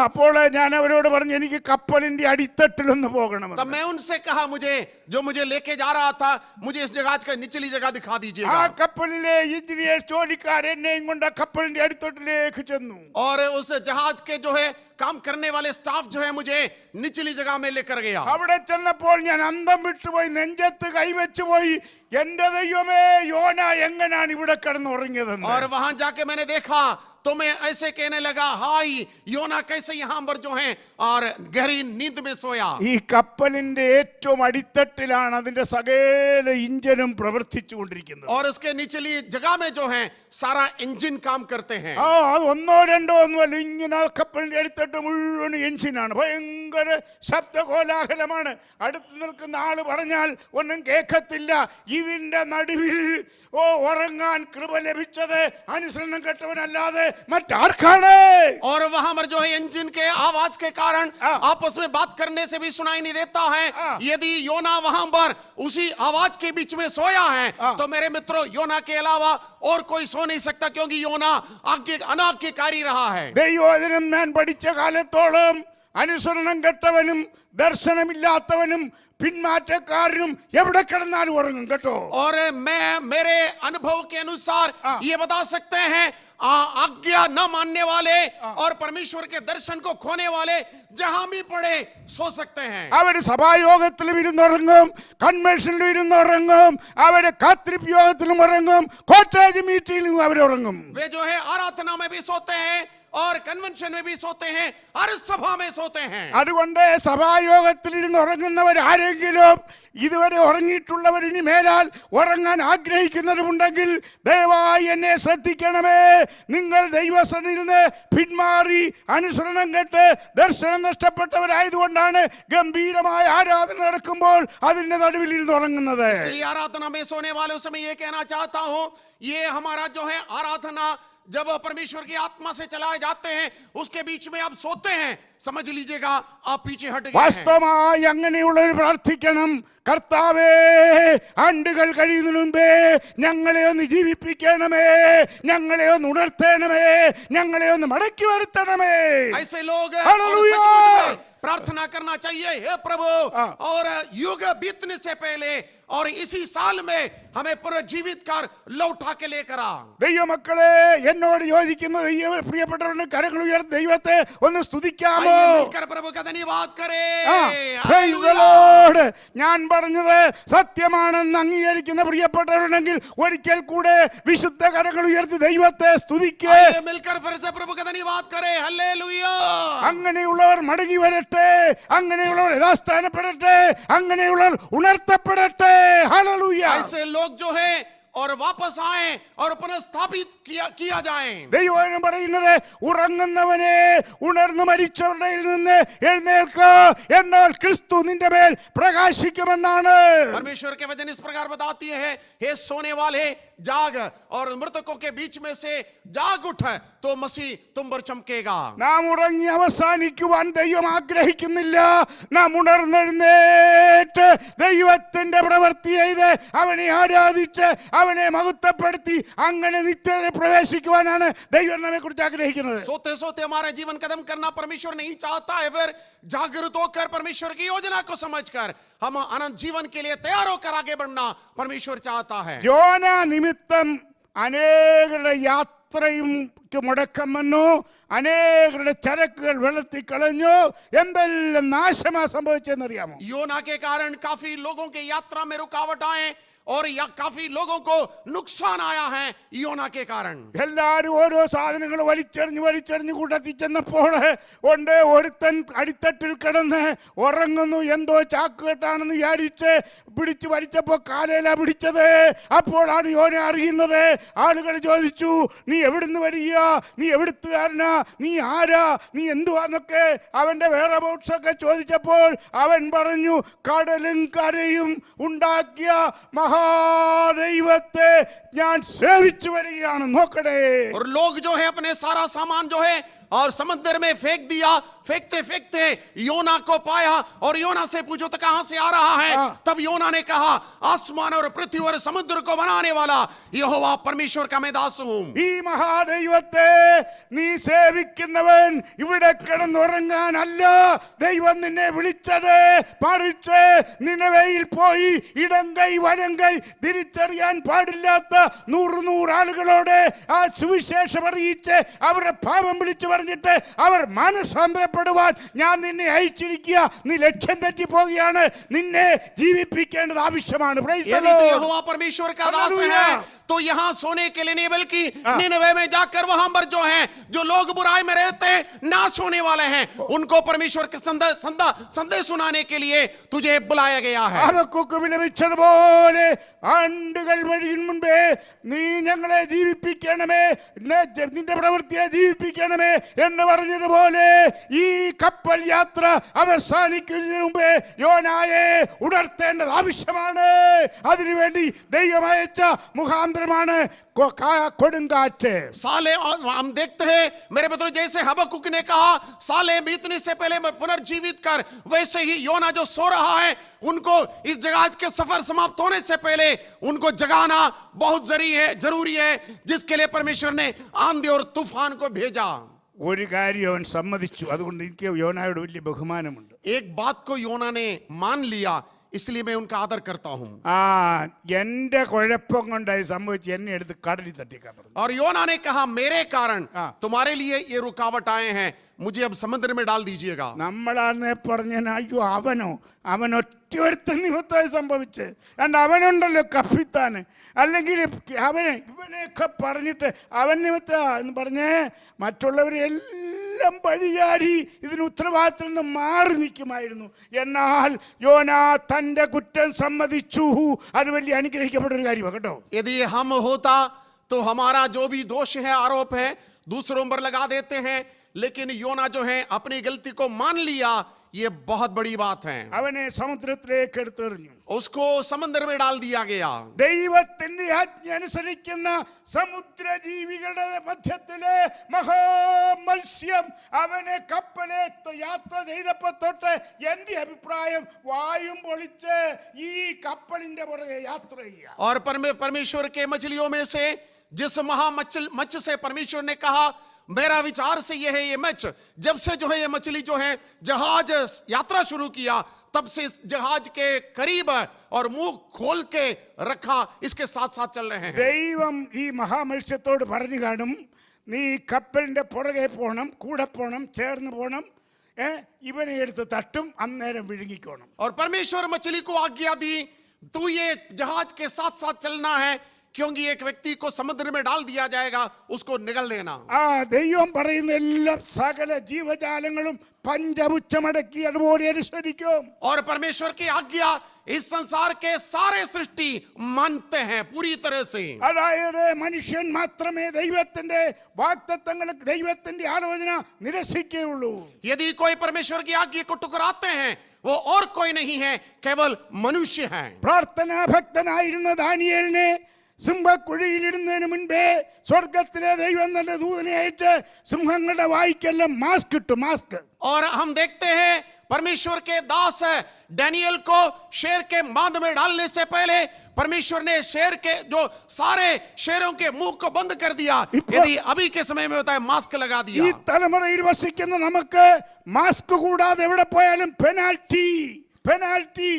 അപ്പോൾ ഞാൻ അവരോട് പറഞ്ഞു എനിക്ക് കപ്പലിന്റെ അടിത്തട്ടിലൊന്ന് പോകണം. तब मैं उनसे कहा मुझे लेके जा रहा था, मुझे इस जहाज का निचली जगह दिखा दीजिएगा। ആ കപ്പലിലെ എഞ്ചിനീയേഴ്സ് ജോലിക്കാർ എന്നെയും കൊണ്ട് കപ്പലിന്റെ അടിത്തട്ടിലേക്ക് ചെന്നു. और उस जहाज के जो है काम करने वाले स्टाफ जो है मुझे निचली जगह में लेकर गया। അവിടെ ചെന്നപ്പോൾ ഞാൻ അന്തം വിട്ടുപോയി, നെഞ്ചത്ത് കൈവച്ചു പോയി. എന്റെ ദൈവമേ, യോന എങ്ങനെയാണ് ഇവിടെ കിടന്നുറങ്ങിയതെന്ന്. और वहां जाके मैंने देखा तो मैं ऐसे कहने लगा, हाय योना कैसे यहां पर जो है और गहरी नींद में सोया। ഈ കപ്പലിന്റെ ഏറ്റവും അടിത്തട്ടിലാണ് അതിന്റെ സകല ഇഞ്ചനും പ്രവർത്തിച്ചു കൊണ്ടിരിക്കുന്നത്. और उसके निचली जगह में जो है सारा इंजन काम करते हैं। അത് ഒന്നോ രണ്ടോ ഒന്നുമല്ല, ഇങ്ങനെ കപ്പലിന്റെ അടിത്തട്ട് മുഴുവൻ എഞ്ചിനാണ്, ഭയങ്കര ഭയങ്കര ശബ്ദകോലാഹലമാണ്. അടുത്ത് നിൽക്കുന്ന ആള് പറഞ്ഞാൽ ഒന്നും കേൾക്കത്തില്ല. ഇതിന്റെ നടുവിൽ ഉറങ്ങാൻ കൃപ ലഭിച്ചത് അനുസരണം കെട്ടവനല്ലാതെ മറ്റാർക്കാണ്? और वहां पर जो है इंजन के आवाज के कारण आपस में बात करने से भी सुनाई नहीं देता है। यदि योना वहां पर उसी आवाज के बीच में सोया है तो मेरे मित्रों योना के अलावा और कोई सो नहीं सकता, क्योंकि योना अनाज्ञाकारी रहा है। ദൈവവചനം ഞാൻ പഠിച്ച കാലത്തോളം അനുസരണം കെട്ടവനും ദർശനമില്ലാത്തവനും പിന്മാറ്റക്കാരനും എവിടെ കിടന്നാലും ഉറങ്ങും കേട്ടോ. और मैं मेरे अनुभव के अनुसार ये बता सकते हैं आज्ञा न मानने वाले और परमेश्वर के दर्शन को खोने वाले जहां भी पड़े सो सकते हैं। അവര് സഭായോഗത്തിലും ഇരുന്നുറങ്ങും, കൺവെൻഷനിലും ഇരുന്നുറങ്ങും, അവര് കാത്തിരിപ്പ് യോഗത്തിലും ഉറങ്ങും, കോട്ടേജ് മീറ്റിംഗിലും അവരുറങ്ങും. वे जो है आराधना में भी सोते हैं और कन्वेंशन में भी सोते हैं, हर सभा में सोते हैं। അതുകൊണ്ട് സഭായോഗത്തിൽ ഇരുന്ന് ഉറങ്ങുന്നവർ ആരെങ്കിലും ഇതുവരെ ഉറങ്ങിയിട്ടുള്ളവർ ഇനി മേലാൽ ഉറങ്ങാൻ ആഗ്രഹിക്കുന്നവരുണ്ടെങ്കിൽ ദയവായി എന്നെ ശ്രദ്ധിക്കണമേ. നിങ്ങൾ ദൈവസന്നിധിയിൽ നിന്ന് പിന്മാറി അനുസരണം കേട്ട് ദർശനം നഷ്ടപ്പെട്ടവരായതുകൊണ്ടാണ് ഗംഭീരമായ ആരാധന നടക്കുമ്പോൾ അതിന്റെ നടുവിൽ ഇരുന്ന് ഉറങ്ങുന്നത്. इसलिए आराधना में सोने वालों से मैं ये कहना चाहता हूं, ये हमारा जो है आराधना जब परमेश्वर की आत्मा से चलाए जाते हैं उसके बीच में आप सोते हैं, समझ लीजिएगा आप पीछे हट गए हैं। വാസ്തവമായി അങ്ങനെയുള്ളവർ പ്രാർത്ഥിക്കണം, കർത്താവേ ആണ്ടുകൾ കഴിയുന്നതിന് മുമ്പേ ഞങ്ങളെ ഒന്ന് ജീവിപ്പിക്കണമേ, ഞങ്ങളെ ഒന്ന് ഉണർത്തണമേ, ഞങ്ങളെ ഒന്ന് മടക്കി വരുത്തണമേ. ऐसे लोग हालेलुया! प्रार्थना करना चाहिए, हे प्रभु और युग बीतने से पहले और इसी साल में हमें पुनर्जीवित कर लौटा के लेकर आ। ദൈവമക്കളെ എന്നോട് യോജിക്കുന്ന പ്രിയപ്പെട്ടവരുടെ കരങ്ങൾ ഉയർത്തി ദൈവത്തെ ഒന്ന് സ്തുതിക്കാമോ? मिलकर प्रभु का धन्यवाद करें। Praise the Lord. ഞാൻ പറഞ്ഞത് സത്യമാണെന്ന് അംഗീകരിക്കുന്ന പ്രിയപ്പെട്ടവരുണ്ടെങ്കിൽ ഒരിക്കൽ കൂടെ വിശുദ്ധ കരങ്ങൾ ഉയർത്തി ദൈവത്തെ സ്തുതിക്കേ. मिलकर फिर से प्रभु का धन्यवाद करें। हालेलुया। അങ്ങനെയുള്ളവർ മടങ്ങി വരട്ടെ, അങ്ങനെയുള്ളവർ യഥാസ്ഥാനപ്പെടട്ടെ, അങ്ങനെയുള്ളവർ ഉണർത്തപ്പെടട്ടെ. ഹല്ലേലൂയ. ऐसे लोग जो है और वापस आए और पुनर्स्थापित किया जाए। ദൈവവചനം പറയുന്നത് ഉറങ്ങുന്നവനെ ഉണർന്നു മരിച്ചവരുടെ നിന്ന് എഴുന്നേൽക്ക, എന്നാൽ ക്രിസ്തു നിന്റെ മേൽ പ്രകാശിക്കുമെന്നാണ്. परमेश्वर के वचन इस प्रकार बताती है, हे सोने वाले जाग और मृतकों के बीच में से जाग उठ तो मसीह तुम पर चमकेगा। നാം ഉറങ്ങി അവസാനിക്കുവാൻ ദൈവം ആഗ്രഹിക്കുന്നില്ല. നാം ഉണർന്നെഴുന്നേറ്റ് ദൈവത്തിന്റെ പ്രവൃത്തി ചെയ്ത് അവനെ ആരാധിച്ച് അവനെ മഹത്വപ്പെടുത്തി അങ്ങനെ നിത്യതയിൽ പ്രവേശിക്കുവാനാണ് ദൈവം നമ്മെ കുറിച്ച് ആഗ്രഹിക്കുന്നത്. सोते सोते हमारा जीवन कदम करना परमेश्वर नहीं चाहता है, फिर जागृत होकर परमेश्वर की योजना को समझकर हम अनंत जीवन के लिए तैयार होकर आगे बढ़ना परमेश्वर चाहता है। യോന നിമിത്തം അനേകരുടെ യാത്രയും മുടക്കം വന്നു, അനേകരുടെ ചരക്കുകൾ വെള്ളത്തിൽ കളഞ്ഞു, എന്തെല്ലാം നാശമാ സംഭവിച്ചെന്നറിയാമോ? योना के कारण काफी लोगों के यात्रा में रुकावट आए और काफी लोगों को नुकसान आया है योना के कारण। എല്ലാരും ഓരോ സാധനങ്ങൾ വലിച്ചെറിഞ്ഞ് കൂട്ടത്തിൽ ചെന്നപ്പോൾ ഉണ്ട് ഒരുത്തൻ അടിത്തട്ടിൽ കിടന്ന് ഉറങ്ങുന്നു. എന്തോ ചാക്കുകെട്ടാണെന്ന് വിചാരിച്ച് പിടിച്ച് വലിച്ചപ്പോ കാലയിലാ പിടിച്ചത്. അപ്പോഴാണ് യോന അറിയുന്നത്. ആളുകൾ ചോദിച്ചു, നീ എവിടുന്ന് വരിക, നീ എവിടുത്തുകാരനാ, നീ ആരാ, നീ എന്തുവാന്നൊക്കെ അവന്റെ വേറെ ബോട്ട്സൊക്കെ ചോദിച്ചപ്പോൾ അവൻ പറഞ്ഞു, കടലും കരയും ഉണ്ടാക്കിയ महादैवते ज्ञान सेविच वरियान नोकड़े। और लोग जो है अपने सारा सामान जो है और समंदर में फेंक दिया। फेंकते फेंकते योना को पाया और योना से पूछो तो कहां से आ रहा है? तब योना ने कहा, आसमान और पृथ्वी और समुद्र को बनाने वाला यहोवा परमेश्वर का मैं दास हूं। ഈ മഹാദൈവത്തെ നീ സേവിക്കുന്നവൻ ഇവിടെ കിടന്നുറങ്ങാനല്ല ദൈവം നിന്നെ വിളിച്ചത്. പറിച്ച് നിനവയിൽ പോയി ഇടങ്കൈ വലങ്കൈ തിരിച്ചറിയാൻ പാടില്ലാത്ത 100 ആളുകളോട് ആ സുവിശേഷം അറിയിച്ച് അവരുടെ പാപം വിളിച്ചു പറഞ്ഞിട്ട് അവർ മാനസാന്തരപ്പെടുവാൻ ഞാൻ നിന്നെ അയച്ചിരിക്കുക. നീ ലക്ഷ്യം തെറ്റി പോവുകയാണ്. നിന്നെ ജീവിപ്പിക്കേണ്ടത് ആവശ്യമാണ്. यदि तो यहोवा परमेश्वर का दास है तो यहाँ सोने के लिए नहीं बल्कि निनवे में जाकर वहां पर जो है जो लोग बुराई में रहते हैं नाश होने वाले हैं उनको परमेश्वर के संदेश सुनाने के लिए तुझे बुलाया गया है। ഹബക്കൂക്ക് വിലപിച്ചതുപോലെ ആണ്ടുകൾ വഴിയും മുൻപേ നീ ഞങ്ങളെ ജീവിപ്പിക്കണമേ, നിന്റെ പ്രവൃത്തിയെ ജീവിപ്പിക്കണമേ എന്ന് പറഞ്ഞതുപോലെ ഈ കപ്പൽ യാത്ര അവസാനിക്കുന്നതിന് മുമ്പേ യോനായെ ഉണർത്തേണ്ടത് ആവശ്യമാണ്. അതിനുവേണ്ടി ദൈവം അയച്ച മുഖാന്തരമാണ് കൊടുങ്കാറ്റ്. साले हम देखते हैं मेरे मित्रों जैसे हबक्कुक ने कहा साले बीतने से पहले पुनर्जीवित कर, वैसे ही योना जो सो रहा है उनको इस जहाज के सफर समाप्त होने से पहले उनको जगाना बहुत जरूरी है जिसके लिए परमेश्वर ने आंधी और तूफान को भेजा। ഒരു കാര്യം അവൻ സമ്മതിച്ചു, അതുകൊണ്ട് എനിക്ക് യോനായോട് വലിയ ബഹുമാനമുണ്ട്. एक बात को योना ने मान लिया इसलिए मैं उनका आदर करता हूं. എന്റെ കുഴപ്പം കൊണ്ടായി സംഭവിച്ച് എന്നെ എടുത്ത് കടലിൽ തട്ടിക്കാൻ പറഞ്ഞു. और योना ने कहा मेरे कारण तुम्हारे लिए ये रुकावट आए हैं, मुझे अब समुद्र में डाल दीजिएगा. നമ്മളാണ് പറഞ്ഞ അയ്യോ അവൻ ഒറ്റ നിമിത്തമായി സംഭവിച്ച് and അവനുണ്ടല്ലോ കപ്പിത്താന്, അല്ലെങ്കിൽ ഇവനെയൊക്കെ പറഞ്ഞിട്ട് അവൻ നിമിത്ത എന്ന് പറഞ്ഞ് മറ്റുള്ളവരെല്ലാം പഴിയാടി ഇതിന് ഉത്തരവാദിത്തത്തിൽ നിന്ന് മാറി നിൽക്കുമായിരുന്നു. എന്നാൽ യോന തന്റെ കുറ്റം സമ്മതിച്ചു. അത് വലിയ അനുഗ്രഹിക്കപ്പെട്ട ഒരു കാര്യമാണ് കേട്ടോ. यदि हम होता तो हमारा जो भी दोष है आरोप है दूसरों पर लगा देते हैं, लेकिन योना जो है अपनी गलती को मान लिया, ये बहुत बड़ी बात है. അവനെ സമുദ്രത്തിലേക്ക് എടുത്തെറിഞ്ഞു. उसको समुद्र में डाल दिया गया. ദൈവത്തിന്റെ ആജ്ഞ അനുസരിക്കുന്ന സമുദ്രജീവികളുടെ മധ്യത്തിലെ മഹാമത്സ്യം അവനെ കപ്പലെ യാത്ര ചെയ്തപ്പോ തൊട്ട് എന്റെ അഭിപ്രായം വായും പൊളിച്ച് ഈ കപ്പലിന്റെ പുറകെ യാത്ര ചെയ്യുക. और परमेश्वर के मछलियों में से जिस मत्स्य से परमेश्वर ने कहा मेरा विचार से यह है ये मच्छ, जब से जो है ये मछली जो है जहाज यात्रा शुरू किया तब से इस जहाज के करीब और मुंह खोल के रखा, इसके साथ साथ चल रहे हैं. ദൈവം ഈ മഹാമത്സ്യത്തോട് പറഞ്ഞു കാണും, നീ കപ്പലിന്റെ പുറകെ പോണം, കൂടെ പോണം, ചേർന്ന് പോണം, ഇവനെ എടുത്ത് തട്ടും, അന്നേരം വിഴുങ്ങിക്കോണം. और परमेश्वर मछली को आज्ञा दी तू ये जहाज के साथ साथ चलना है, क्योंकि एक व्यक्ति को समुद्र में डाल दिया जाएगा, उसको निगल देना. ദൈവം പറയുന്ന എല്ലാ സകല ജീവജാലങ്ങളും പഞ്ചപുച്ഛമടക്കി അതുപോലെ അനുസരിക്കും. और परमेश्वर की आज्ञा इस संसार के सारे सृष्टि मानते हैं पूरी तरह से. അതായത് മനുഷ്യൻ മാത്രമേ ദൈവത്തിന്റെ വാഗ്ദത്തങ്ങൾ ദൈവത്തിന്റെ ആലോചന നിരസിക്കുകയുള്ളൂ. यदि कोई परमेश्वर की आज्ञा को ठुकराते हैं वो और कोई नहीं है, केवल मनुष्य है. പ്രാർത്ഥനാ ഭക്തനായിരുന്ന ദാനിയേലിനെ സിംഹക്കുഴിയിലിടുന്നതിന് മുൻപേ സ്വർഗത്തിലെ ദൈവം തന്റെ ദൂതനെ അയച്ച് സിംഹങ്ങളുടെ വായിക്കെല്ലാം മാസ്ക് ഇട്ടു. മാസ്ക്. और हम देखते हैं परमेश्वर के दास डैनियल को शेर के मांद में डालने से पहले परमेश्वर ने शेर के जो सारे शेरों के मुंह को बंद कर दिया. यदि अभी के समय में होता है मास्क लगा दिया. ഈ തലമുറയിൽ വസിക്കുന്ന നമുക്ക് മാസ്ക് കൂടാതെ എവിടെ പോയാലും പെനാൽറ്റി 500,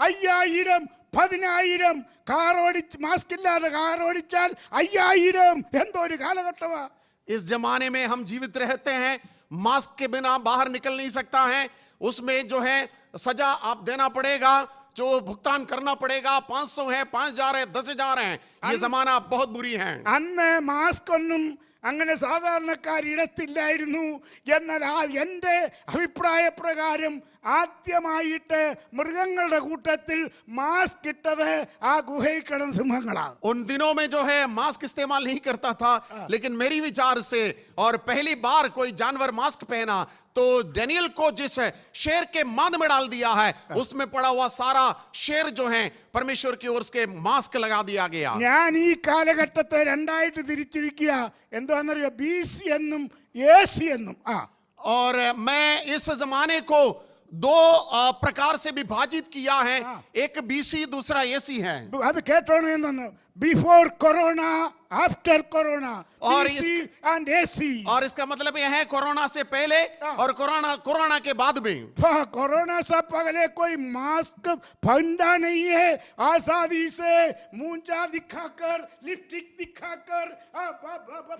5000, 10,000 കാർ ഓടിച്ച് മാസ്ക് ഇല്ലാതെ കാർ ഓടിച്ചാൽ 5000. എന്തോ ഒരു കാലഘട്ടമാ. इस जमाने में हम जीवित रहते हैं, मास्क के बिना बाहर निकल नहीं सकता है. उसमें जो है सजा आप देना पड़ेगा, जो भुगतान करना पड़ेगा. 500 है, 5,000 है, 10,000 है. ये जमाना बहुत बुरी है. അന്ന് മാസ്ക് ഒന്നും അങ്ങനെ സാധാരണക്കാരിടത്തില്ലായിരുന്നു. എന്നാൽ എൻ്റെ അഭിപ്രായ പ്രകാരം ആദ്യമായിട്ട് മൃഗങ്ങളുടെ കൂട്ടത്തിൽ മാസ്ക് ഇട്ടത് ആ ഗുഹയിൽ കിടന്ന സിംഹങ്ങളാണ്. उन दिनों में जो है मास्क इस्तेमाल नहीं करता था, लेकिन मेरी विचार से और पहली बार कोई जानवर मास्क पहना तो डैनियल को जिस शेर के मांद में डाल दिया है उसमें पड़ा हुआ सारा शेर जो है परमेश्वर की ओर से मास्क लगा दिया गया. ഞാൻ ഈ കാലഘട്ടത്തെ രണ്ടായിട്ട് തിരിച്ചിരിക്കുക. എന്താണെന്നറിയോ? BC എന്നും AC എന്നും. और मैं इस जमाने को 2 प्रकार से विभाजित किया है. एक BC, दूसरा AC है. അത് കേട്ടോണം എന്തെന്ന്? बिफोर कोरोना, आफ्टर कोरोना, और BC and AC. और इसका मतलब यह है कोरोना से पहले और कोरोना के बाद में. कोरोना से पहले कोई मास्क पहनता नहीं है. आजादी से मूंछा दिखाकर, लिपस्टिक दिखाकर,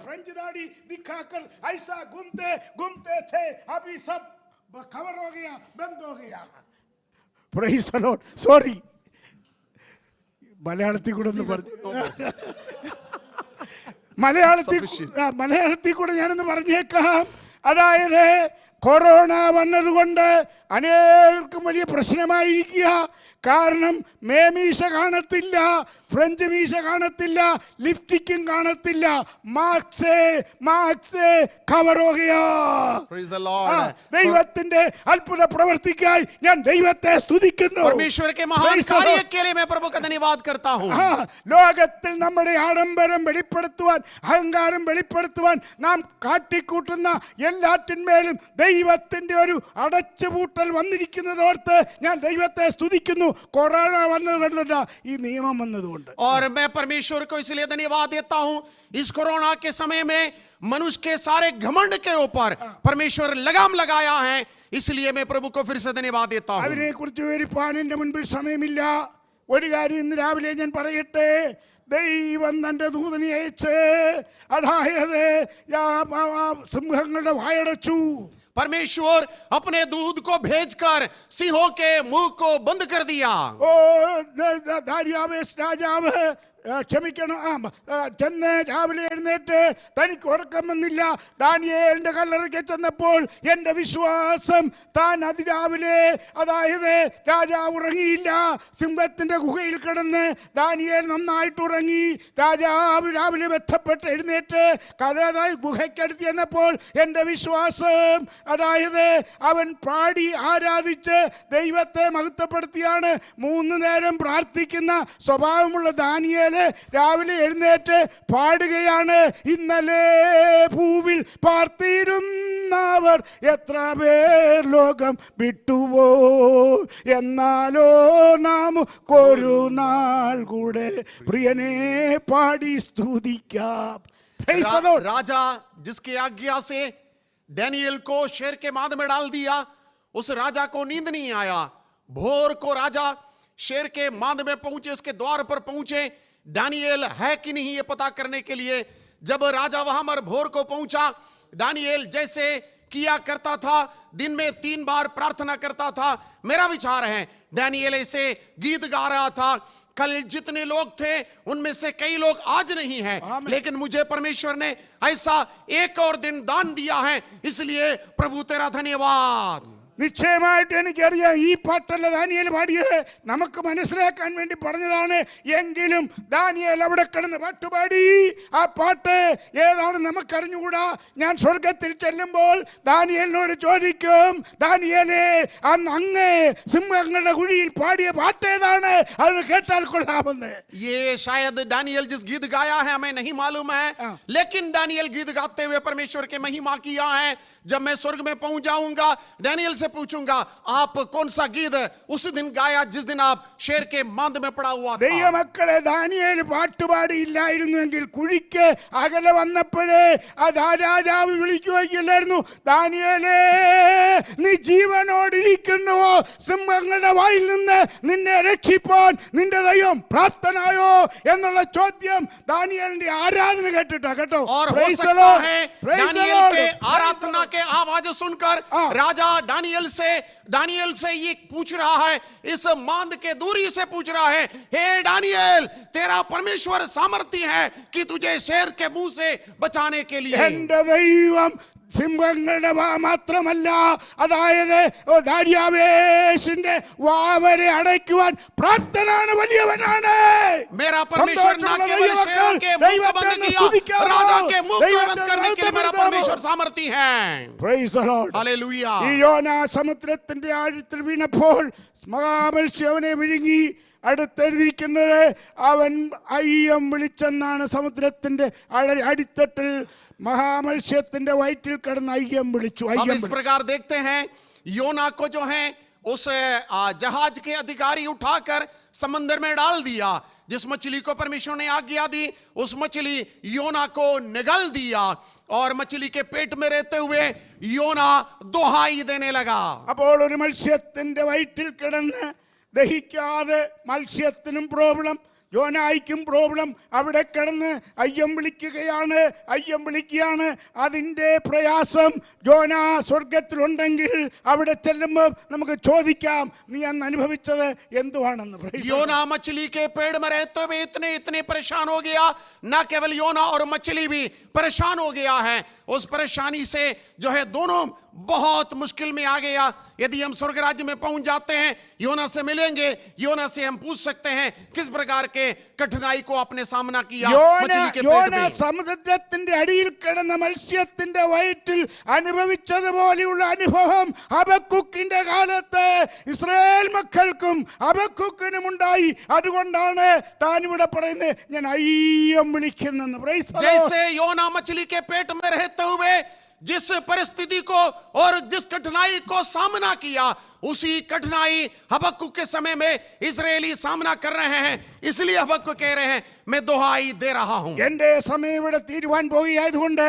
फ्रेंच दाढ़ी दिखाकर ऐसा घूमते थे. अभी सब कवर हो गया, बंद हो गया. Praise the Lord. सॉरी, മലയാളത്തിൽ കൂടെ ഒന്ന് പറഞ്ഞു. Sufficient. മലയാളത്തിൽ കൂടെ ഞാനൊന്ന് പറഞ്ഞേക്കാം. അതായത് കൊറോണ വന്നതുകൊണ്ട് അനേകർക്കും വലിയ പ്രശ്നമായിരിക്കുക. കാരണം മേമീശ കാണത്തില്ല, ഫ്രഞ്ച് മീശ കാണത്തില്ല, ലിപ്സ്റ്റിക്കും കാണത്തില്ല. മാർക്സ് കവർ ഹോ ഗയാ. Praise the Lord. ദൈവത്തിന്റെ അത്ഭുത പ്രവർത്തിക്കായി ഞാൻ ദൈവത്തെ സ്തുതിക്കുന്നു. परमेश्वर के महान कार्य के लिए मैं प्रभु का धन्यवाद करता हूँ. ലോകത്തിൽ നമ്മുടെ ആഡംബരം വെളിപ്പെടുത്തുവാൻ, അഹങ്കാരം വെളിപ്പെടുത്തുവാൻ നാം കാട്ടിക്കൂട്ടുന്ന എല്ലാറ്റിന്മേലും ദൈവത്തിന്റെ ഒരു അടച്ചുപൂട്ടൽ വന്നിരിക്കുന്നതോർത്ത് ഞാൻ ദൈവത്തെ സ്തുതിക്കുന്നു. കൊറോണ വന്നതുകൊണ്ടല്ല, ഈ നിയമം വന്നതുകൊണ്ട്. और मैं परमेश्वर को इसलिए धन्यवाद देता हूँ. इस कोरोना के समय में मनुष्य के सारे घमंड के ऊपर परमेश्वर लगाम लगाया है. इसलिए मैं प्रभु को फिर से धन्यवाद देता हूँ. അതിനെ കുറിച്ച് വിവരിപ്പാൻ എൻ്റെ മുൻപിൽ സമയമില്ല. ഒരു കാര്യം ഇന്ന് രാവിലെ ഞാൻ പറയട്ടെ. ദൈവം തന്റെ ദൂതനെ അയച്ച് അതായത് സിംഹങ്ങളുടെ വായടച്ചു. परमेश्वर अपने दूध को भेजकर सिंहों के मुंह को बंद कर दिया. ഓ ദാരിയാവേസ് രാജാവ് ക്ഷമിക്കണം, ചെന്ന് രാവിലെ എഴുന്നേറ്റ് തനിക്ക് ഉറക്കം വന്നില്ല. ദാനിയേലിന്റെ കല്ലറയ്ക്ക് ചെന്നപ്പോൾ എൻ്റെ വിശ്വാസം താൻ അതിരാവിലെ, അതായത് രാജാവ് ഉറങ്ങിയില്ല, സിംഹത്തിന്റെ ഗുഹയിൽ കിടന്ന് ദാനിയേൽ നന്നായിട്ട് ഉറങ്ങി. രാജാവ് രാവിലെ ബന്ധപ്പെട്ട് എഴുന്നേറ്റ് ഗുഹയ്ക്കടുത്ത് ചെന്നപ്പോൾ എൻ്റെ വിശ്വാസം, അതായത് അവൻ പാടി ആരാധിച്ച് ദൈവത്തെ മഹത്വപ്പെടുത്തിയാണ് 3 നേരം പ്രാർത്ഥിക്കുന്ന സ്വഭാവമുള്ള ദാനിയേൽ രാവിലെ എഴുന്നേറ്റ് പാടുകയാണ്. ഇന്നലെ ഭൂവിൽ പാർത്തിരുന്നവർ എത്ര പേർ ലോകം വിട്ടുവോ, എന്നാലോ നാം ഒരു നാൾ കൂടെ പ്രിയനെ പാടി സ്തുതിക്കാം. राजा जिसकी आज्ञा से डैनियल को शेर के माद में डाल दिया, उस राजा को नींद नहीं आया. भोर को राजा शेर के माद में पहुंचे, उसके द्वार पर पहुंचे दानियेल है कि नहीं ये पता करने के लिए. जब राजा वहां पर भोर को पहुंचा, दानियेल जैसे किया करता था, दिन में 3 बार प्रार्थना करता था. मेरा विचार है दानियेल ऐसे गीत गा रहा था. कल जितने लोग थे उनमें से कई लोग आज नहीं हैं, लेकिन मुझे परमेश्वर ने ऐसा एक और दिन दान दिया है, इसलिए प्रभु तेरा धन्यवाद. നിശ്ചയമായിട്ട് എനിക്കറിയാം ഈ പാട്ടല്ല ദാനിയേൽ പാടിയത്, നമുക്ക് മനസ്സിലാക്കാൻ വേണ്ടി പറഞ്ഞതാണ്. എങ്കിലും ദാനിയേൽ അവിടെ കിടന്ന് പാട്ടുപാടി. ആ പാട്ട് ഏതാണ് നമുക്കറിഞ്ഞുകൂടാ. ഞാൻ സ്വർഗത്തിൽ ചെല്ലുമ്പോൾ ദാനിയേലിനോട് ചോദിക്കും, ദാനിയേലേ അങ്ങ് സിംഹങ്ങളുടെ കുഴിയിൽ പാടിയ പാട്ട് ഏതാണ്, അത് കേട്ടാൽ കൊള്ളാമെന്ന്. ये शायद दानियल जिस गीत गाया है हमें नहीं मालूम है, लेकिन दानियल गीत गाते हुए परमेश्वर के महिमा किया है. जब मैं स्वर्ग में पहुंच जाऊंगा, दानियल से पूछूंगा आप कौन सा गीत उस दिन गाया जिस दिन आप शेर के मांद में पड़ा हुआ था. ദൈവമക്കളെ, ദാനിയേൽ പാട്ടുപാടിയില്ലായിരുന്നുവെങ്കിൽ കുഴിക്ക് അകലെ വന്നപ്പോഴേ ആ രാജാവ് വിളിക്കുകയില്ലായിരുന്നു, ദാനിയേലേ നീ ജീവനോടിരിക്കുന്നുവോ, സിംഹങ്ങളുടെ വായിൽ നിന്ന് നിന്നെ രക്ഷിപ്പാൻ നിന്റെ ദൈവം പ്രാപ്തനായോ എന്നുള്ള ചോദ്യം ദാനിയേലിന്റെ ആരാധന കേട്ടിട്ടാ കേട്ടോ. और हो सकता है दानियल के आराधना के आवाज सुनकर राजा दानियल से ये पूछ रहा है, इस मांद के दूरी से पूछ रहा है, हे दानियल तेरा परमेश्वर सामर्थ्य है कि तुझे शेर के मुंह से बचाने के लिए. എൻ്റെ ദൈവം സിംഹങ്ങളുടെ മാത്രമല്ല, അതായത് ദാരിയാവേശിന്റെ വാവരെ അടയ്ക്കുവാൻ പ്രാപ്തനാണ്, വലിയവനാണ്. मेरा परमेश्वर ना केवल शेरों के मुंह को बंद किया, राजा के मुंह को बंद करने के लिए मेरा परमेश्वर सामर्थ्य है. Praise the Lord. हालेलुया. ഈ യോനാ സമുദ്രത്തിന്റെ ആഴത്തിൽ വീണപ്പോൾ മഹാമത്സ്യം അവനെ വിഴുങ്ങി. അടുത്തെഴുതിയിരിക്കുന്നത് അവൻ അയ്യം വിളിച്ചെന്നാണ്. സമുദ്രത്തിന്റെ അടിത്തട്ടിൽ മഹാമത്സ്യത്തിന്റെ വയറ്റിൽ കിടന്ന് അയ്യം വിളിച്ചു. अब इस प्रकार देखते हैं योना को जो है उस जहाज के अधिकारी उठाकर समंदर में डाल दिया. जिस मछली को परमेश्वर ने आज्ञा दी उस मछली योना को निगल दिया और मछली के पेट में रहते हुए योना दोहाई देने लगा. അപ്പോൾ ഒരു മത്സ്യത്തിന്റെ വയറ്റിൽ കിടന്ന് ദഹിക്കാതെ മത്സ്യത്തിനും പ്രോബ്ലം, യോനായ്ക്കും പ്രോബ്ലം. അവിടെ കിടന്ന് അയ്യം വിളിക്കുകയാണ്. അതിൻ്റെ പ്രയാസം യോന സ്വർഗത്തിലുണ്ടെങ്കിൽ അവിടെ ചെല്ലുമ്പോൾ നമുക്ക് ചോദിക്കാം, നീ അന്ന് അനുഭവിച്ചത് എന്തുവാണെന്ന്. योना मछली के पेड़ में रहते हुए इतने परेशान हो गया. न केवल योना और मछली भी परेशान हो गया है. उस परेशानी से जो है दोनों बहुत मुश्किल में आ गया. यदि हम स्वर्ग राज्य में पहुंच जाते हैं, योना से मिलेंगे, योना से हम पूछ सकते हैं किस प्रकार के कठिनाई को आपने सामना किया मछली के पेट में. സമുദ്രത്തിന്റെ അടിയിൽ കിടന്ന മത്സ്യത്തിന്റെ വയറ്റിൽ അനുഭവിച്ചതുപോലെയുള്ള അനുഭവം ഹബക്കൂക്കിന്റെ കാലത്ത് ഇസ്രായേൽ മക്കൾക്കും ഹബക്കൂക്കിനും ഉണ്ടായി. അതുകൊണ്ടാണ് താൻ ഇവിടെ പറയുന്നത്, ഞാൻ അയ്യം വിളിക്കുന്നെന്ന്. जैसे योना मछली के पेट में रहते हुए जिस परिस्थिति को और जिस कठिनाई को सामना किया, उसी कठिनाई हबक्कुक के समय में इस्राएली सामना कर रहे हैं. इसलिए हबक्कुक कह रहे हैं, मैं दुहाई दे रहा हूं. എന്റെ സമയം ഇവിടെ തീരുവാൻ പോകുകയായതുകൊണ്ട്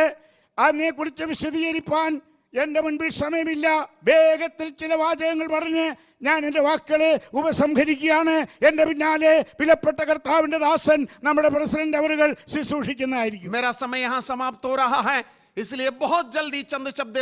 അതിനെ കുറിച്ച് വിശദീകരിപ്പാൻ എന്റെ മുൻപിൽ സമയമില്ല. വേഗത്തിൽ ചില വാചകങ്ങൾ പറഞ്ഞ് ഞാൻ എൻ്റെ വാക്കുകളെ ഉപസംഹരിക്കുകയാണ്. എൻ്റെ പിന്നാലെ വിലപ്പെട്ട കർത്താവിൻ്റെ ദാസൻ നമ്മുടെ പ്രസിഡന്റ് അവരുകൾ ശുശ്രൂഷിക്കുന്നതായിരിക്കും. मेरा समय यहां समाप्त हो रहा है, इसलिए बहुत जल्दी चंद शब्द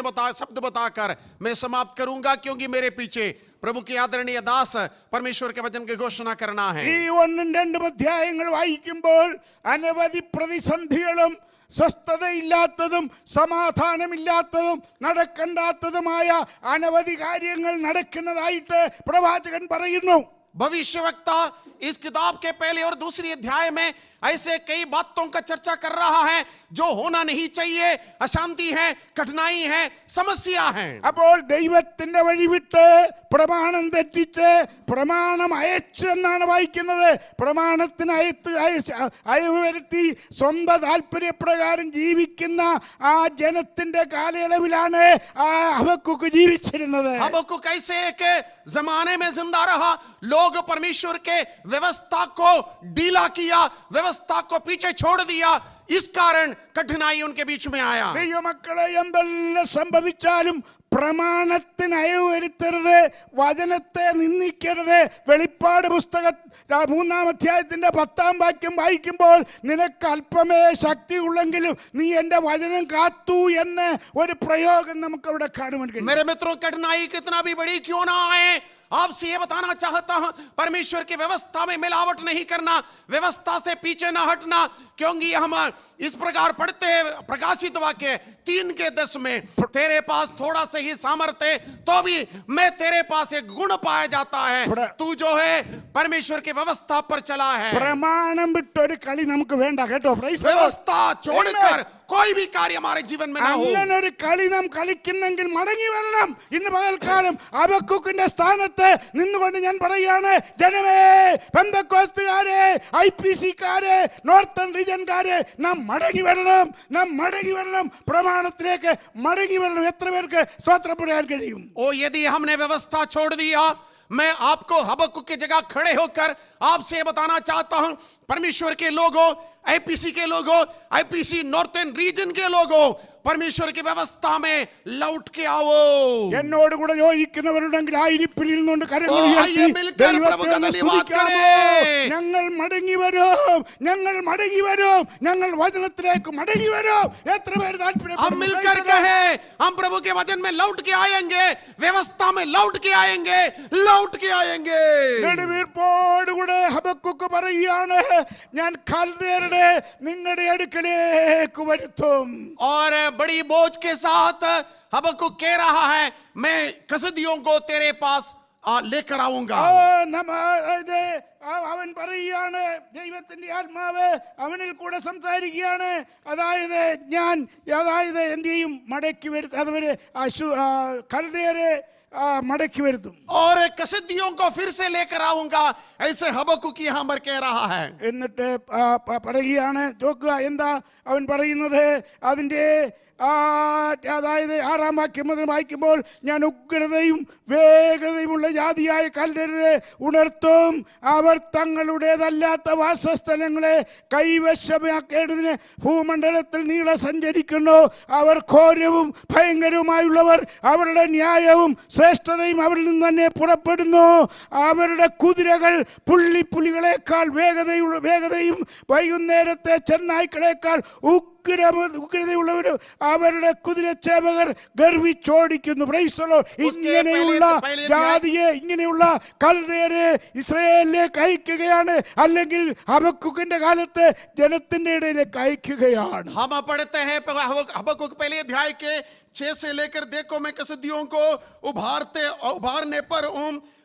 बताकर मैं समाप्त करूंगा, क्योंकि मेरे पीछे प्रभु के आदरणीय दास परमेश्वर के वचन की घोषणा करना है. ഈ 1-2 അധ്യായങ്ങൾ വായിക്കുമ്പോൾ അനവധി പ്രതിസന്ധികളും സ്വസ്ഥതയില്ലാത്തതും സമാധാനമില്ലാത്തതും നടക്കണ്ടാത്തതുമായ അനവധി കാര്യങ്ങൾ നടക്കുന്നതായിട്ട് പ്രവാചകൻ പറയുന്നു. भविष्यवक्ता इस किताब के पहले और दूसरी अध्याय में ऐसे कई बातों का चर्चा कर रहा है जो होना नहीं चाहिए. अशांति है, कठिनाई है, समस्या है. അപ്പോൾ ദൈവത്തിന്റെ വഴി വിട്ട് പ്രമാണം തെറ്റിച്ച് പ്രമാണം അയച്ചു എന്നാണ് വായിക്കുന്നത്. പ്രമാണത്തിന് അയവ് വരുത്തി സ്വന്തം താല്പര്യപ്രകാരം ജീവിക്കുന്ന ആ ജനത്തിന്റെ കാലയളവിലാണ് ആ ഹബക്കൂക്ക് ജീവിച്ചിരുന്നത്. हबक्कुक ऐसे एक जमाने में जिंदा रहा. लोग परमेश्वर के व्यवस्था को ढीला किया, व्यवस्था को पीछे छोड़ दिया. इस कारण कठिनाई उनके बीच में आया. ദൈവമക്കളെ, എന്തെല്ലാം സംഭവിച്ചാലും പ്രമാണത്തിന് അയവ് വരുത്തരുത്, വചനത്തെ നിന്ദിക്കരുത്. വെളിപ്പാട് പുസ്തകം 3-ാം അധ്യായത്തിന്റെ 10-ാം വാക്യം വായിക്കുമ്പോൾ, നിനക്ക് അല്പമേ ശക്തി ഉള്ളെങ്കിലും നീ എന്റെ വചനം കാത്തു എന്ന് ഒരു പ്രയോഗം നമുക്ക് അവിടെ കാണുവാൻ കഴിയും. मेरे मित्रों, कठिनाई कितना भी बड़ी क्यों ना आए, आपसे ये बताना चाहता हूं, परमेश्वर की व्यवस्था में मिलावट नहीं करना, व्यवस्था से पीछे ना हटना. क्योंकि हम इस प्रकार पढ़ते हैं प्रकाशित वाक्य 3:10 में, तेरे पास थोड़ा सा ही सामर्थ्य तो भी मैं तेरे पास एक गुण पाया जाता है, तू जो है परमेश्वर की व्यवस्था पर चला है. പ്രമാണം വിട്ടൊരു കളി നമുക്ക് വേണ്ട കേട്ടോ. व्यवस्था छोड़कर कोई भी कार्य हमारे जीवन में ना हो. അങ്ങനെ ഒരു കളി നാം കളിക്കുന്നെങ്കിൽ മടങ്ങി വരണം. ഇന്ന് പകൽക്കാലം ഹബക്കൂക്കിന്റെ സ്ഥാനത്ത് നിന്നുകൊണ്ട് ഞാൻ പറയുകയാണ്, ജനമേ, പെന്തക്കോസ്തുകാരെ, IPC-കാരെ, നോർത്തേൺ റീജിയൻകാരെ, നാം മടങ്ങി വരണം, പ്രമാണത്തിലേക്ക് മടങ്ങി വരണം. എത്ര പേർക്ക് സ്തോത്രം പറയാൻ കഴിയും? ओ यदि हमने व्यवस्था छोड़ दिया, मैं आपको हबक्कुक की जगह खड़े होकर आपसे बताना चाहता हूं, परमेश्वर के लोगों, IPC के लोगों, IPC नॉर्थर्न रीजन के लोगों, परमेश्वर की व्यवस्था में लौट के आओ. എന്നോട് കൂടെ യോജിക്കുന്നവരുണ്ടെങ്കിൽ ആ ഇരിപ്പിൽ നിന്നുകൊണ്ട് കരങ്ങൾ ഉയർത്തി ഞങ്ങൾ മടങ്ങി വരും, ഞങ്ങൾ വചനത്തിലേക്ക് മടങ്ങി വരും. എത്ര പേര് हम मिलकर कहे, हम प्रभु के वचन में लौट के आएंगे, व्यवस्था में लौट के आएंगे. നെടുവീർപ്പോടുകൂടെ ഹബക്കൂക്ക് പറയുകയാണ്, ഞാൻ കൽദയരുടെ നിങ്ങളുടെ അടുക്കലേക്ക് വരുത്തും. और बड़ी बोझ के साथ हबक्कुक कह रहा है, मैं कसदियों को तेरे पास लेकर आऊंगा. അവൻ പറയുകയാണ്, ദൈവത്തിന്റെ ആത്മാവ് അവനിൽ കൂടെ സംസാരിക്കുകയാണ്. അതായത് എന്ത് ചെയ്യും, മടക്കി വരുത്തും. അതുവരെ കൽദയരെ മടക്കി വരുത്തും. और कसदियों को फिर से लेकर आऊंगा, ऐसे हबक्कुक यहां पर कह रहा है. എന്നിട്ട് പറയുകയാണ്, നോക്കുക എന്താ അവൻ പറയുന്നത്. അതിൻ്റെ അതായത് 6-ാം വാക്യം മുതൽ വായിക്കുമ്പോൾ, ഞാൻ ഉഗ്രതയും വേഗതയുമുള്ള ജാതിയായ കൽദയരെ ഉണർത്തും. അവർ തങ്ങളുടേതല്ലാത്ത വാസസ്ഥലങ്ങളെ കൈവശമാക്കേണ്ടതിന് ഭൂമണ്ഡലത്തിൽ നീളെ സഞ്ചരിക്കുന്നു. അവർ ഘോരവും ഭയങ്കരവുമായുള്ളവർ. അവരുടെ ന്യായവും ശ്രേഷ്ഠതയും അവരിൽ നിന്ന് തന്നെ പുറപ്പെടുന്നു. അവരുടെ കുതിരകൾ പുള്ളിപ്പുലികളെക്കാൾ വേഗതയും വൈകുന്നേരത്തെ ചെന്നായ്ക്കളെക്കാൾ ഉഗ്രതയുള്ളവരും. അവരുടെ കുതിരച്ചേവകർ ഗർവിച്ചോടിക്കുന്നു. ഇങ്ങനെയുള്ള ജാതിയെ, ഇങ്ങനെയുള്ള കൽദയരെ ഇസ്രായേലിലേക്ക് അയക്കുകയാണ്, അല്ലെങ്കിൽ ഹബക്കൂക്കിന്റെ കാലത്ത് ജനത്തിന്റെ ഇടയിലേക്ക് അയക്കുകയാണ്. हम पढ़ते हैं हबक्कूक पहले अध्याय के 6 से लेकर, देखो मैं कसदियों को उभारने पर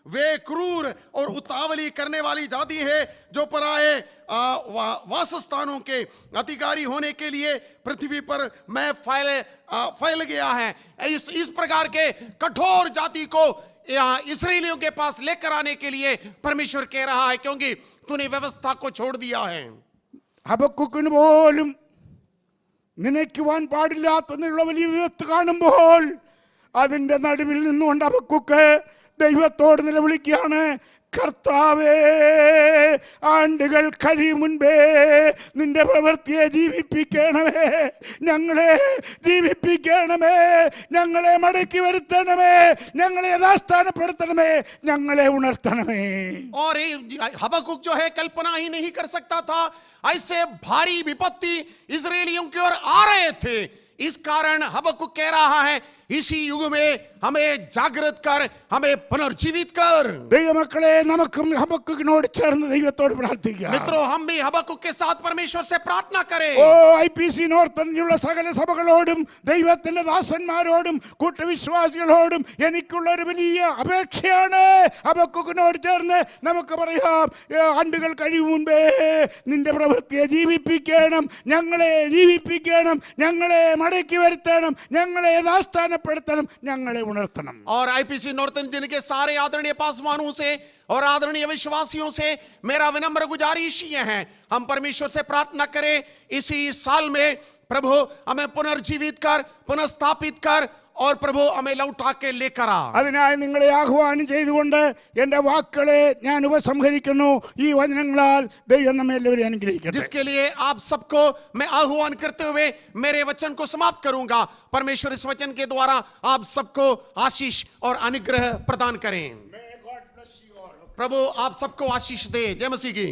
वे क्रूर और उतावली करने वाली जाति है, जो पराए वासस्थानों के अधिकारी होने के लिए पृथ्वी पर मैं फैल गया है. इस प्रकार के कठोर जाति को इस्राएलियों के पास लेकर आने के लिए परमेश्वर कह रहा है, क्योंकि तूने व्यवस्था को छोड़ दिया है. ഹബക്കൂക്കിന് പോലും നനയ്ക്കുവാൻ പാടില്ലാത്തതിനുള്ള വലിയ വിപത്ത് കാണുമ്പോൾ അതിൻ്റെ നടുവിൽ നിന്നുകൊണ്ട് ഹബക്കൂക്ക് ദൈവത്തോട് നിലവിളിക്കുകയാണ്. കർത്താവേ, ആണ്ടുകൾ കഴിയും മുൻപേ നിന്റെ പ്രവൃത്തിയെ ജീവിപ്പിക്കണമേ, ഞങ്ങളെ ജീവിപ്പിക്കണമേ, ഞങ്ങളെ മടക്കി വരുത്തണമേ, ഞങ്ങളെ യഥാസ്ഥാനപ്പെടുത്തണമേ, ഞങ്ങളെ ഉണർത്തണമേ. और हबक्कूक जो है कल्पना ही नहीं कर सकता था, ऐसे भारी विपत्ति इस्राएलियों की ओर आ रहे थे. इस कारण हबक्कूक कह रहा है, इसी युग में हमें जागृत कर, हमें पुनर्जीवित कर. ദൈവമക്കളെ, നമുക്കും ഹബക്കൂക്കിനോട് ചേർന്ന് ദൈവത്തോട് പ്രാർത്ഥിക്കാം. मित्रों, हम भी हबक्कूक के साथ परमेश्वर से प्रार्थना करें. IPC നോർത്തനിലുള്ള സകല സഭകളോടും ദൈവത്തിന്റെ ദാസന്മാരോടും കൂട്ടവിശ്വാസികളോടും എനിക്കുള്ള ഒരു വലിയ അപേക്ഷയാണ്. ഹബക്കൂക്കിനോട് ചേർന്ന് നമുക്ക് പറയാം, ആണ്ടുകൾ കഴിയും മുൻപേ നിന്റെ പ്രവൃത്തിയെ ജീവിപ്പിക്കണം, ഞങ്ങളെ ജീവിപ്പിക്കണം, ഞങ്ങളെ മടക്കി വരുത്തണം, ഞങ്ങളെ യഥാസ്ഥാനപ്പെടുത്തണം, ഞങ്ങളെ ഉണർത്തണം. और आईपीसी नॉर्थन जिनके सारे आदरणीय पासवानों से और आदरणीय विश्वासियों से मेरा विनम्र गुजारिश ये है, हम परमेश्वर से प्रार्थना करें, इसी साल में प्रभु हमें पुनर्जीवित कर, पुनर्स्थापित कर, और प्रभु हमें लौटा के लेकर आ. അതിനായി നിങ്ങളെ ആഹ്വാനം ചെയ്തുകൊണ്ട് എൻ്റെ വാക്കുകളെ ഞാൻ ഉപസംഹരിക്കുന്നു. ഈ വചനങ്ങളാൽ ദൈവം നമ്മെ എല്ലാവരെയും അനുഗ്രഹിക്കട്ടെ. जिसके लिए आप सबको मैं आह्वान करते हुए मेरे वचन को समाप्त करूंगा. परमेश्वर इस वचन के द्वारा आप सबको आशीष और अनुग्रह प्रदान करें. प्रभु आप सबको आशीष दे. जय मसीह की.